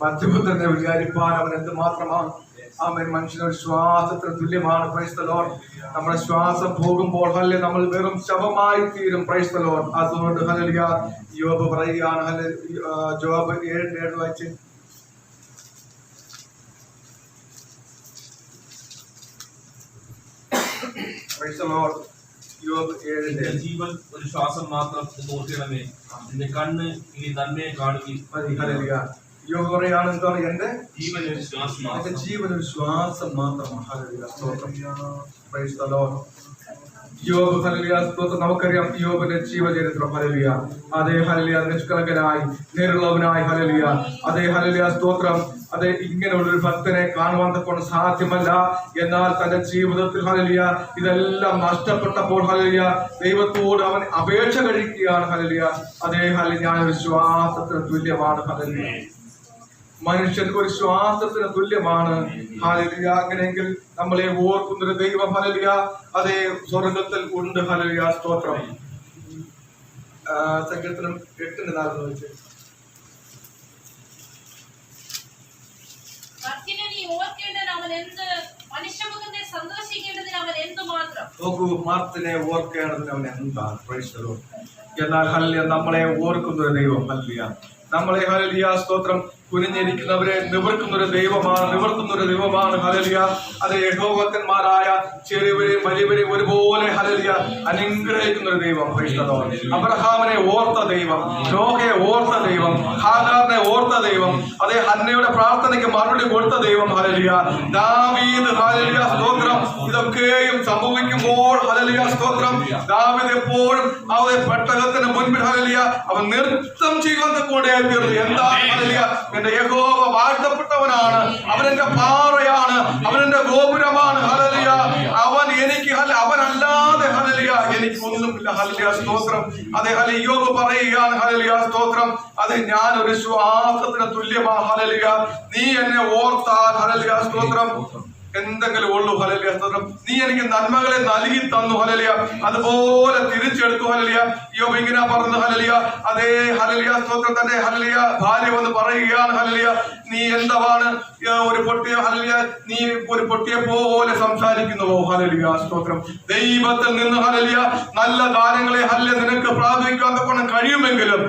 മധ്യപുത്രനെ വിചാരിപ്പാൻ അവൻ എന്തുമാത്രമാണ്. ആമേൻ. മനുഷ്യനൊരു ശ്വാസത്തിന് തുല്യമാണ്. Price the Lord. നമ്മുടെ ശ്വാസം പോകുമ്പോൾ ഹല്ലേലൂയ നമ്മൾ വെറും ശവമായി തീരും. Praise the Lord. അതുകൊണ്ട് ഹല്ലേലൂയ യോബ് പറയുകയാണ്. ഹല്ലേലൂയ ജോബ് 7:7 വായിച്ച്. Price the Lord. യോബ് 7:7. ജീവൻ ഒരു ശ്വാസം മാത്രം നോക്കണമേ, എന്റെ കണ്ണ് ഇനി നന്മയെ കാണുകയും. ഹല്ലേലൂയ. യോബ് പറയാണ് എന്താണ്? എന്റെ ജീവൻ ഒരു ശ്വാസം എന്റെ മാത്രം. ജീവൻ ഒരു ശ്വാസം മാത്രമാണ്. ഹല്ലേലൂയ സ്തോത്രം. Price the Lord. യോബ് ഹല്ലേലൂയ സ്തോത്രം. നമുക്കറിയാം യോബിന്റെ ജീവചരിത്രം. ഹല്ലേലൂയ. അതേ ഹല്ലേലൂയ നിഷ്കളങ്കനായി നേരുള്ളവനായി. ഹല്ലേലൂയ. അതേ ഹല്ലേലൂയ സ്തോത്രം. അതെ ഇങ്ങനെയുള്ളൊരു ഭക്തനെ കാണുവാൻ കൊണ്ട് സാധ്യമല്ല. എന്നാൽ തന്റെ ജീവിതത്തിൽ ഹല്ലേലൂയ ഇതെല്ലാം നഷ്ടപ്പെട്ടപ്പോൾ ഹല്ലേലൂയ ദൈവത്തോട് അവൻ അപേക്ഷ കഴിക്കുകയാണ്. ഹല്ലേലൂയ. അതേ ഹല്ലേലൂയ ഞാനൊരു ശ്വാസത്തിന് തുല്യമാണ്. ഹല്ലേലൂയ. മനുഷ്യൻ ഒരു ശ്വാസത്തിന് തുല്യമാണ്. ഹല്ലേലൂയ. അങ്ങനെയെങ്കിൽ നമ്മളെ ഓർക്കുന്നൊരു ദൈവം ഹല്ലേലൂയ അതേ സ്വർഗത്തിൽ ഉണ്ട്. ഹല്ലേലൂയ സ്തോത്രം. സങ്കീർത്തനം 8:4 വെച്ച്. നോക്കൂ, മർത്തിനെ ഓർക്കേണ്ടതിന് അവൻ എന്താണ്. Price the Lord. എന്നാൽ ഹല്ലേലൂയ നമ്മളെ ഓർക്കുന്ന ഒരു ദൈവം. ഹല്ലേലൂയ നമ്മളെ ഹല്ലേലൂയ സ്തോത്രം കുനിഞ്ഞിരിക്കുന്നവരെ നിവർക്കുന്നൊരു ദൈവമാണ്. ഹല്ലേലൂയ. അത് യഹോവക്കന്മാരായ ചെറിയവരെയും വലിയവരെയും ഒരുപോലെ ഹല്ലേലൂയ അനുഗ്രഹിക്കുന്ന ഒരു ദൈവം. Price the Lord. അബ്രഹാമിനെ ഓർത്ത ദൈവം, നോഹയെ ഓർത്ത ദൈവം, ഹാഗാറിനെ ഓർത്ത ദൈവം, അതേ ഹന്നയുടെ പ്രാർത്ഥനയ്ക്ക് മറുപടി കൊടുത്ത ദൈവം. ഹല്ലേലൂയ. ദാവീദ് ഹല്ലേലൂയ സ്തോത്രം. ഇതൊക്കെയും സംഭവിക്കുമ്പോൾ ഹല്ലേലൂയ സ്തോത്രം ദാവീദ് എപ്പോഴും അവരെ പെട്ടകത്തിന് മുൻപിൽ ഹല്ലേലൂയ അവൻ നൃത്തം ചെയ്യുന്നത് കൂടെ തീർന്നു. എന്താണ് ഹല്ലേലൂയ? എന്റെ യഹോവ വാഴ്ത്തപ്പെട്ടവനാണ്, അവനെന്റെ പാറയാണ്, അവനെന്റെ ഗോപുരമാണ്. ഹല്ലേലൂയ. അവൻ എനിക്ക് അവനല്ലാതെ ഹല്ലേലൂയ എനിക്ക് ഒന്നുമില്ല. ഹല്ലേലൂയ സ്തോത്രം. അതെ ഹല്ലേലൂയ യോബ് പറയുകയാണ്. ഹല്ലേലൂയ സ്തോത്രം. അത് ഞാൻ ഒരു ശ്വാസത്തിന് തുല്യമാണ്. ഹല്ലേലൂയ. നീ എന്നെ ഓർത്താൽ ഹല്ലേലൂയ സ്തോത്രം എന്തെങ്കിലും ഉള്ളൂ. ഹല്ലേലൂയ സ്തോത്രം. നീ എനിക്ക് നന്മകളെ നൽകി തന്നു. ഹല്ലേലൂയ. അതുപോലെ തിരിച്ചെടുത്തു. ഹല്ലേലൂയ. യോബ് ഇങ്ങനെ പറഞ്ഞു. ഹല്ലേലൂയ. അതേ ഹല്ലേലൂയ സ്തോത്രം. തന്റെ ഹല്ലേലൂയ ഭാര്യ വന്ന് പറയുകയാണ്. ഹല്ലേലൂയ നീ എന്താണ് ഒരു പൊട്ടിയ ഹല്ലേലൂയ നീ ഒരു പൊട്ടിയെ പോലെ സംസാരിക്കുന്നുവോ? ഹല്ലേലൂയ സ്തോത്രം. ദൈവത്തിൽ നിന്ന് ഹല്ലേലൂയ നല്ല കാര്യങ്ങളെ ഹല്ലേലൂയ നിനക്ക് പ്രാപിക്കാൻ തക്കോണം കഴിയുമെങ്കിലും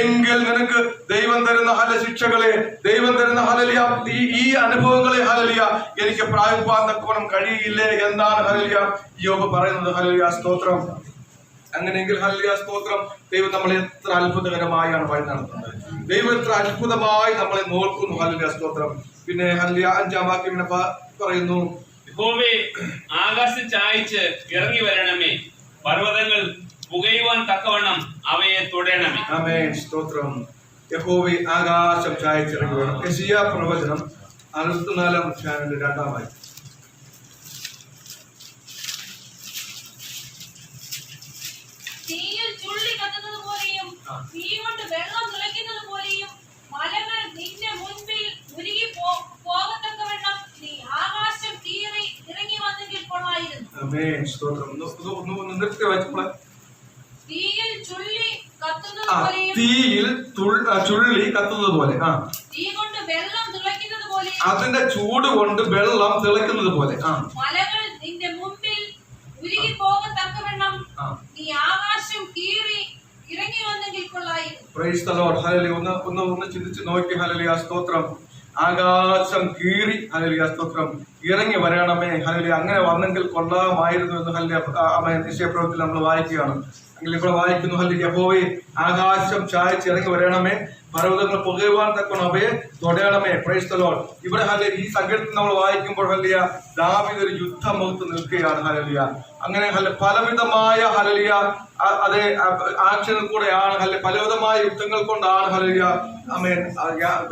എങ്കിൽ നിനക്ക് ദൈവം തരുന്ന ശിക്ഷകളെ, ദൈവം തരുന്ന ഹല്ലേലൂയ ഈ അനുഭവങ്ങളെ ഹല്ലേലൂയ എനിക്ക് പ്രാപിക്കാൻ തക്കോണം കഴിയില്ലേ എന്നാണ് ഹല്ലേലൂയ യോബ് പറയുന്നത്. ഹല്ലേലൂയ സ്തോത്രം. അങ്ങനെയെങ്കിൽ ഹല്ലേലൂയ സ്തോത്രം ദൈവം നമ്മളെ എത്ര അത്ഭുതകരമായാണ് വഴി നടത്തുന്നത്. ദൈവം എത്ര അത്ഭുതമായി നമ്മളെ നോക്കുന്നു. ഹല്ലേലൂയ സ്തോത്രം. പിന്നെ ഹല്ലേലൂയ 5-ാം വാക്യം ഇങ്ങനെ പറയുന്നു. യഹോവേ ആകാശം ചായിച്ച് ഇറങ്ങി വരണമേ, പർവ്വതങ്ങൾ പുകയുവാൻ തക്കവണ്ണം അവയെ തൊടണമേ. ആമേൻ സ്തോത്രം. യഹോവേ ആകാശം ചായിച്ചിറങ്ങി വരണം. യെശയ്യാ പ്രവചനം 64-ാം അധ്യായത്തിന്റെ 2-ാം വാക്യം. തീയിൽ ചുള്ളി കത്തുന്നത് പോലെയും തീ കൊണ്ട് വെള്ളം തിളയ്ക്കുന്നത് പോലെയും മലകൾ നിന്റെ മുൻപിൽ ഉരുകി പോകത്തക്കവണ്ണം നീ ആകാശം കീറി ഇറങ്ങി വന്നെങ്കിൽ കൊള്ളായിരുന്നു. ആമേൻ സ്തോത്രം. ഒന്ന് നിർത്തി വായിച്ചപ്പോൾ തീയിൽ ചുള്ളി കത്തുന്നത് പോലെയും തീയിൽ ചുള്ളി കത്തുന്നത് പോലെ തീ കൊണ്ട് വെള്ളം തിളയ്ക്കുന്നത് പോലെയും അതിന്റെ ചൂട് കൊണ്ട് വെള്ളം തിളയ്ക്കുന്നത് പോലെ മലകൾ നിന്റെ മുൻപിൽ ഉരുകി പോകത്തക്കവണ്ണം നീ ആകാശം കീറി ഇറങ്ങി വന്നെങ്കിൽ കൊള്ളായിരുന്നു. Price the Lord. ഹല്ലേലൂയ. ഒന്ന് ചിന്തിച്ച് നോക്കി. ഹല്ലേലൂയ സ്തോത്രം. ആകാശം കീറി ഹല്ലേലൂയ സ്തോത്രം ഇറങ്ങി വരണമേ. ഹല്ലേലൂയ. അങ്ങനെ വന്നെങ്കിൽ കൊള്ളാമായിരുന്നു എന്ന് ഹല്ലേലൂയ നിശ്ചയപ്രവൃത്തിയിൽ നമ്മൾ വായിക്കുകയാണ്. എങ്കിൽ ഇവിടെ വായിക്കുന്നു. ഹല്ലേലൂയ. യഹോവേ ആകാശം ചായച്ച് ഇറങ്ങി വരണമേ, പർവ്വതങ്ങൾ പുകയുവാൻ തക്കണം അവയെ തൊടയണമേ. Praise the Lord. ഇവിടെ ഹല്ലേലൂയ ഈ സങ്കീർത്തനം നമ്മൾ വായിക്കുമ്പോൾ ഹല്ലേലൂയ ദാവീദ് ഒരു യുദ്ധമുഖത്ത് നിൽക്കുകയാണ്. ഹല്ലേലൂയ. അങ്ങനെ പലവിധമായ ഹല്ലേലൂയ അതേ ആക്ഷനിൽ കൂടെയാണ് പലവിധമായ യുദ്ധങ്ങൾ കൊണ്ടാണ് ഹല്ലേലൂയ ആമേൻ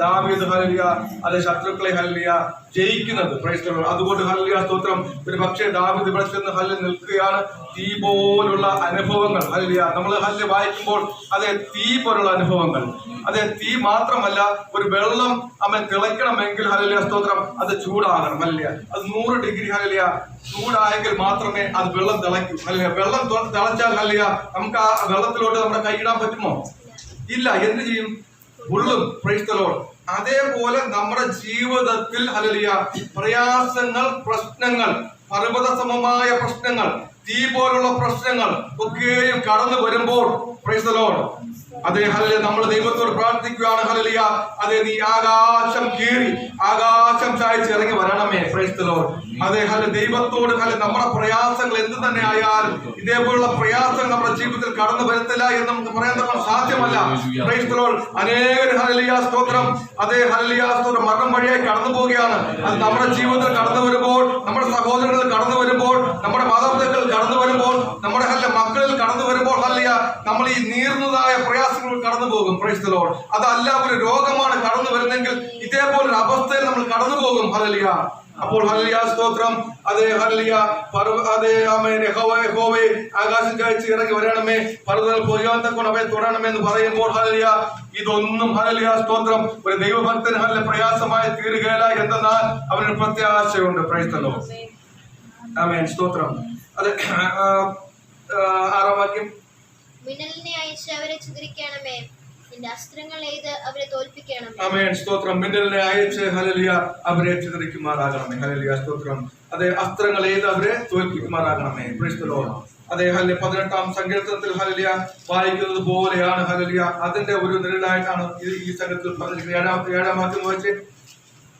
ദാവീദ് ഹല്ലേലൂയ അതേ ശത്രുക്കളെ ഹല്ലേലൂയ ജയിക്കുന്നത്. പ്രൈസ് ദി അതുകൊണ്ട് ഹല്ലേലൂയ സ്തോത്രം. ഒരു പക്ഷേ ദാവീദ് ഇവിടെ ചെന്ന് ഹല്ലേലൂയ നിൽക്കുകയാണ്. തീ പോലുള്ള അനുഭവങ്ങൾ ഹല്ലേലൂയ നമ്മൾ ഹല്ലേലൂയ വായിക്കുമ്പോൾ അതെ തീ പോലുള്ള അനുഭവങ്ങൾ, അതെ തീ മാത്രമല്ല ഒരു വെള്ളം തിളയ്ക്കണമെങ്കിൽ ഹല്ലേലൂയ സ്തോത്രം അത് ചൂടാകണം. ഹല്ലേലൂയ അത് 100 ഡിഗ്രി ഹല്ലേലൂയ ചൂടായെങ്കിൽ മാത്രമേ അത് വെള്ളം തിളയ്ക്കൂ. ഹല്ലേലൂയ വെള്ളം തിളച്ചാൽ ഹല്ലേലൂയ നമുക്ക് ആ വെള്ളത്തിലോട്ട് നമ്മുടെ കൈയിടാൻ പറ്റുമോ? ഇല്ല. എന്ത് ചെയ്യും? ഉള്ളും. Praise the Lord. അതേപോലെ നമ്മുടെ ജീവിതത്തിൽ ഹല്ലേലൂയ പ്രയാസങ്ങൾ, പ്രശ്നങ്ങൾ, പർവ്വത സമമായ പ്രശ്നങ്ങൾ, തീ പോലുള്ള പ്രശ്നങ്ങൾ ഒക്കെയും കടന്നു വരുമ്പോൾ പ്രൈസ് ദി ലോർഡ് അതെ ഹല്ലേലൂയ നമ്മൾ ദൈവത്തോട് പ്രാർത്ഥിക്കുകയാണ്. ഹല്ലേലൂയ അതെ നീ ആകാശം കീറി ആകാശം ചായച്ച് ഇറങ്ങി വരണമേ. പ്രൈസ് ദി ലോർഡ് അതെ ഹല്ലേലൂയ ദൈവത്തോട് ഹല്ലേലൂയ നമ്മുടെ പ്രയാസങ്ങൾ എന്ത് തന്നെ ആയാലും ഇതേപോലുള്ള പ്രയാസങ്ങൾ നമ്മുടെ ജീവിതത്തിൽ കടന്നു വരത്തില്ല എന്ന് നമുക്ക് പറയാൻ തന്നെ സാധ്യമല്ല. പ്രൈസ് ദി ലോർഡ് അനേകർ ഹല്ലേലൂയ സ്തോത്രം അതെ ഹല്ലേലൂയ സ്തോത്രം മരണം വഴിയായി കടന്നു പോവുകയാണ്. അത് നമ്മുടെ ജീവിതത്തിൽ കടന്നു വരുമ്പോൾ, നമ്മുടെ സഹോദരങ്ങളിൽ കടന്നു വരുമ്പോൾ, നമ്മുടെ മാതാപിതാക്കൾ കടന്നു വരുമ്പോൾ, നമ്മുടെ ഹല്ലേലൂയ മക്കളിൽ കടന്നു വരുമ്പോൾ ഹല്ലേലൂയ നമ്മൾ ഈ നീർന്നതായ പ്രയാസങ്ങൾ കടന്നു പോകും. പ്രൈസ് ദി ലോർഡ് അതല്ല ഒരു രോഗമാണ് കടന്നു വരുന്നെങ്കിൽ ഇതേപോലൊരു അവസ്ഥയിൽ നമ്മൾ കടന്നു പോകും. ഹല്ലേലൂയ അപ്പോൾ ഹല്ലേലൂയ സ്തോത്രം അതെ ഹല്ലേലൂയ അതെ ആമേൻ യഹോവേ ആകാശം ചായച്ച് ഇറങ്ങി വരണമേ, പർവ്വതങ്ങൾ പൊയ്യാന്തക്കൊണ്ട് അവയെ തൊടണമേ എന്ന് പറയുമ്പോൾ ഹല്ലേലൂയ ഇതൊന്നും ഹല്ലേലൂയ സ്തോത്രം ഒരു ദൈവഭക്തന് ഹല്ലേലൂയ പ്രയാസമായി തീരുകയില്ല. എന്തെന്നാൽ അവനൊരു പ്രത്യാശയുണ്ട്. പ്രൈസ് ദി ലോർഡ് ആമേൻ സ്തോത്രം. അതെ 6-ാം വാക്യം. മിന്നലിനെ അയച്ച് അവരെ ചിതറിക്കണമേ, നിന്റെ അസ്ത്രങ്ങൾ എയ്ത് അവരെ തോൽപ്പിക്കണമേ. ആമേൻ സ്തോത്രം. മിന്നലിനെ അയച്ച് ഹല്ലേലൂയ അവരെ ചിതറിക്കുമാറാകണമേ. ഹല്ലേലൂയ സ്തോത്രം അതെ അസ്ത്രങ്ങൾ എയ്ത് അവരെ തോൽപ്പിക്കുമാറാകണമേ. പ്രൈസ് ദി ലോർഡ് അതെ ഹല്ലേലൂയ 18-ാം സങ്കീർത്തനത്തിൽ ഹല്ലേലൂയ വായിക്കുന്നത് പോലെയാണ് ഹല്ലേലൂയ അതിന്റെ ഒരു നിഴലായിട്ടാണ് ഈ സംഘത്തിൽ പറഞ്ഞിരിക്കുന്നത്. 7-ാം വാക്യം വായിച്ച്.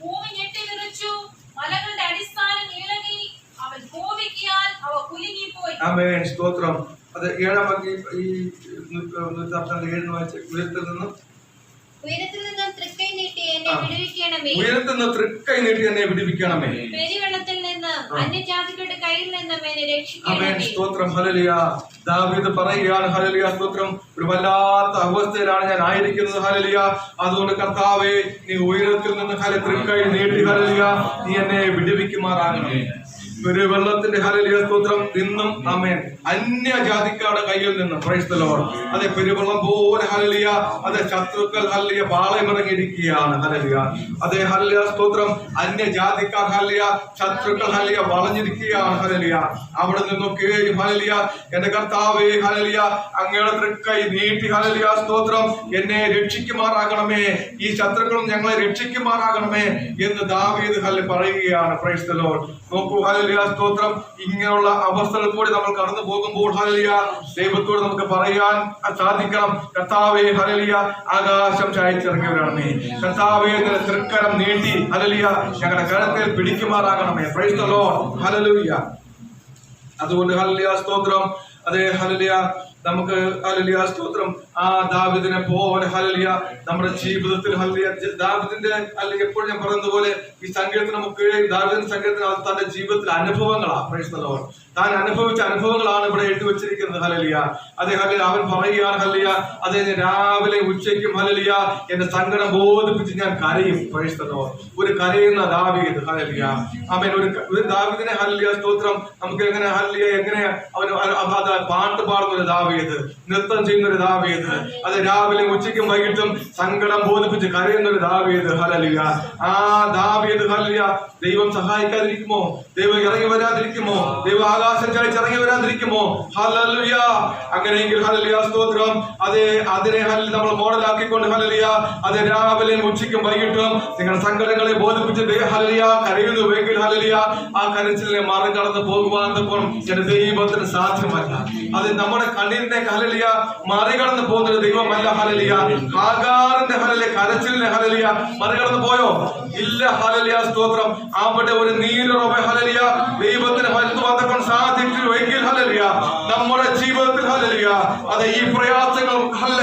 ഭൂമി ഞെട്ടിവിറച്ചു, മലകളുടെ അടിസ്ഥാനം ഇളകി, അവൻ കോപിക്കിയാൽ അവ കുലുങ്ങിപ്പോയി. ആമേൻ സ്തോത്രം. അത് 7-ാം വാക്യം ഈ 7 വായിച്ച്. ഉയരത്തിൽ നിന്ന് തൃക്കൈ നീട്ടി എന്നെ വിടുവിക്കണമേ. ഉയരത്തിൽ നിന്ന് തൃക്കൈ നീട്ടി എന്നെ വിടുവിക്കണമേ. പെരുവെള്ളത്തിൽ നിന്ന് അന്യജാതികളുടെ കയ്യിൽ നിന്നും എന്നെ ആമേൻ രക്ഷിക്കണമേ. സ്തോത്രം. ഹല്ലേലൂയ ദാവീദ് പറയുകയാണ് ഹല്ലേലൂയ സ്തോത്രം ഒരു വല്ലാത്ത അവസ്ഥയിലാണ് ഞാൻ ആയിരിക്കുന്നത്. ഹല്ലേലൂയ അതുകൊണ്ട് കർത്താവേ നീ ഉയരത്തിൽ നിന്ന് തൃക്കൈ നീട്ടി ഹല്ലേലൂയ നീ എന്നെ വിടുവിക്കുമാറാകണമേ. ഒരു വെള്ളത്തിന്റെ ഹല്ലേലൂയ സ്തോത്രം നിന്നും ആമേൻ അന്യജാതിക്കാരുടെ കയ്യിൽ നിന്നും പ്രൈസ് ദി ലോർഡ് അതെ പെരുവെള്ളം പോലെ ഹല്ലേലൂയ അതെ ശത്രുക്കൾ ഹല്ലേലൂയ പാളയമിറങ്ങിയിരിക്കുകയാണ്. ഹല്ലേലൂയ അതെ ഹല്ലേലൂയ സ്തോത്രം അന്യജാതിക്കാർ ഹല്ലേലൂയ ശത്രുക്കൾ ഹല്ലേലൂയ വളഞ്ഞിരിക്കുകയാണ്. ഹല്ലേലൂയ അവിടെ നിന്നൊക്കെ ഹല്ലേലൂയ എന്റെ കർത്താവേ ഹല്ലേലൂയ അങ്ങയുടെ തൃക്കൈ നീട്ടി ഹല്ലേലൂയ സ്തോത്രം എന്നെ രക്ഷിക്കുമാറാകണമേ, ഈ ശത്രുക്കളും ഞങ്ങളെ രക്ഷിക്കുമാറാകണമേ എന്ന് ദാവീദ് ഹല്ലേലൂയ പറയുകയാണ്. പ്രൈസ് ദി ലോർഡ് നോക്കൂ ഹല്ലേലൂയ സ്തോത്രം ഇങ്ങനെയുള്ള അവസ്ഥകൾ കൂടി നമ്മൾ കടന്നു പോകുമ്പോൾ ഹല്ലേലൂയ ദൈവത്തോട് നമുക്ക് പറയാൻ സാധിക്കണം കർത്താവേ ഹല്ലേലൂയ ആകാശം ചായച്ചിറങ്ങി വരണമേ, കർത്താവേ തൃക്കരം നീട്ടി ഹല്ലേലൂയ ഞങ്ങളുടെ കരത്തിൽ പിടിക്കുമാറാകണമേ. പ്രൈസ് ദി ലോർഡ് ഹല്ലേലൂയ. അതുകൊണ്ട് ഹല്ലേലൂയ സ്തോത്രം അതെ ഹല്ലേലൂയ നമുക്ക് ഹല്ലേലൂയ സ്തോത്രം ആ ദാവീദിനെ പോലെ ഹല്ലേലൂയ നമ്മുടെ ജീവിതത്തിൽ ഹല്ലേലൂയ ദാവീദിന്റെ അല്ലെങ്കിൽ എപ്പോഴും ഞാൻ പറയുന്നത് പോലെ ഈ സങ്കീർത്തനമൊക്കെ ദാവീദിന്റെ സങ്കീർത്തനം തന്റെ ജീവിതത്തിലെ അനുഭവങ്ങളാണ്. പ്രൈസ് ദി ലോർഡ് താൻ അനുഭവിച്ച അനുഭവങ്ങളാണ് ഇവിടെ എഴുതി വെച്ചിരിക്കുന്നത്. ഹല്ലേലൂയ അതെ ഹല്ലേലൂയ അവൻ പറയുകയാണ് ഹല്ലേലൂയ അതെ ഞാൻ രാവിലെ ഉച്ചയ്ക്കും ഹല്ലേലൂയ എന്റെ സങ്കടം ബോധിപ്പിച്ച് ഞാൻ കരയും. പ്രൈസ് ദി ലോർഡ് ഒരു കരയുന്ന ദാവീദ് ഹല്ലേലൂയ ആമേൻ. ഒരു ദാവീദിനെ ഹല്ലേലൂയ സ്തോത്രം നമുക്ക് എങ്ങനെ ഹല്ലേലൂയ എങ്ങനെ അവൻ പാട്ട് പാടുന്ന ഒരു ദാവീദ്, നൃത്തം ചെയ്യുന്ന ഒരു ദാവീദ്, അത് രാവിലെ ഉച്ചയ്ക്കും വൈകിട്ടും സങ്കടം ബോധിപ്പിച്ച് കരയുന്ന ഒരു ദാവീദ് ഹല്ലേലൂയ. ആ ദാവീദ് ഹല്ലേലൂയ ദൈവം സഹായിക്കാതിരിക്കുമോ? ദൈവം ഇറങ്ങി വരാതിരിക്കുമോ? ദൈവം ആകാശം ചായച്ച് ഇറങ്ങി വരാതിരിക്കുമോ? ഹല്ലേലൂയ. അങ്ങനെയെങ്കിൽ ഹല്ലേലൂയ സ്തോത്രം അതെ അതിനെ ഹല്ലേലൂയ നമ്മൾ മോഡലാക്കിക്കൊണ്ട് ഹല്ലേലൂയ അതെ രാവിലെയും ഉച്ചയ്ക്കും വൈകിട്ടും നിങ്ങളുടെ സങ്കടങ്ങളെ ബോധിപ്പിച്ച് ഹല്ലേലൂയ കരയുന്നുവെങ്കിൽ ഹല്ലേലൂയ ആ കരച്ചിലിനെ മറികടന്ന് പോകുവാൻ എന്റെ ദൈവത്തിന് സാധ്യമല്ല. അത് നമ്മുടെ കണ്ണീരിനെ ഹല്ലേലൂയ മറികടന്ന് പോകുന്ന ഒരു ദൈവമല്ല. ഹല്ലേലൂയ ഹാഗാറിന്റെ ഹല്ലേലൂയ കരച്ചിലിനെ ഹല്ലേലൂയ മറികടന്ന് പോയോ? ഇല്ല. ഹല്ലേലൂയ സ്തോത്രം അവിടെ ഒരു നീരുറവ ഹല്ലേലൂയ ദൈവത്തിന് വരുത്തുവാൻ സാധിക്കുമെങ്കിൽ ഹല്ലേലൂയ നമ്മുടെ ജീവിതത്തിൽ ഹല്ലേലൂയ അതെ ഈ പ്രയാസങ്ങൾ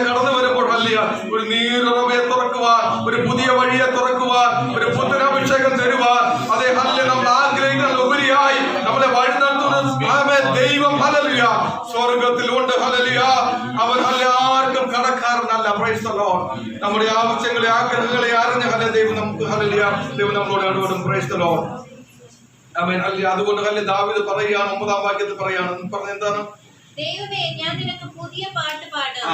കടന്നു വരുമ്പോൾ ഹല്ലേലൂയ ഒരു നീരുറവയെ തുറക്കുവാൻ, ഒരു പുതിയ വഴിയെ തുറക്കുവാൻ, ഒരു പുത്തനാഭിഷേകം തരുവാൻ അതെ ഹല്ലേലൂയ നമ്മൾ ആഗ്രഹിക്കുന്ന ഉപരിയായി നമ്മളെ വഴി നടത്തുന്ന ദൈവം ഹല്ലേലൂയ സ്വർഗത്തിൽ ഉണ്ട്. ഹല്ലേലൂയ അവൻ ഹല്ലേലൂയ ആർക്കും കടക്കാരനല്ല. പ്രൈസ് ദി ലോർഡ് നമ്മുടെ ആവശ്യങ്ങളെ ആഗ്രഹങ്ങളെ അറിഞ്ഞ ഹല്ലേലൂയ ദൈവം നമുക്ക് ഹല്ലേലൂയ ദൈവം നമ്മളോട് ഇടപെടും. Price the lord amen. Hallelujah. അതുകൊണ്ട് ഹല്ലേലൂയ ദാവീദ് പറയുകയാണ് 9-ാം വാക്യത്തിൽ പറയുകയാണ്, പറഞ്ഞ എന്താണ്? ദൈവമേ, ഞാൻ നിനക്ക് പുതിയ പാട്ട് പാടും.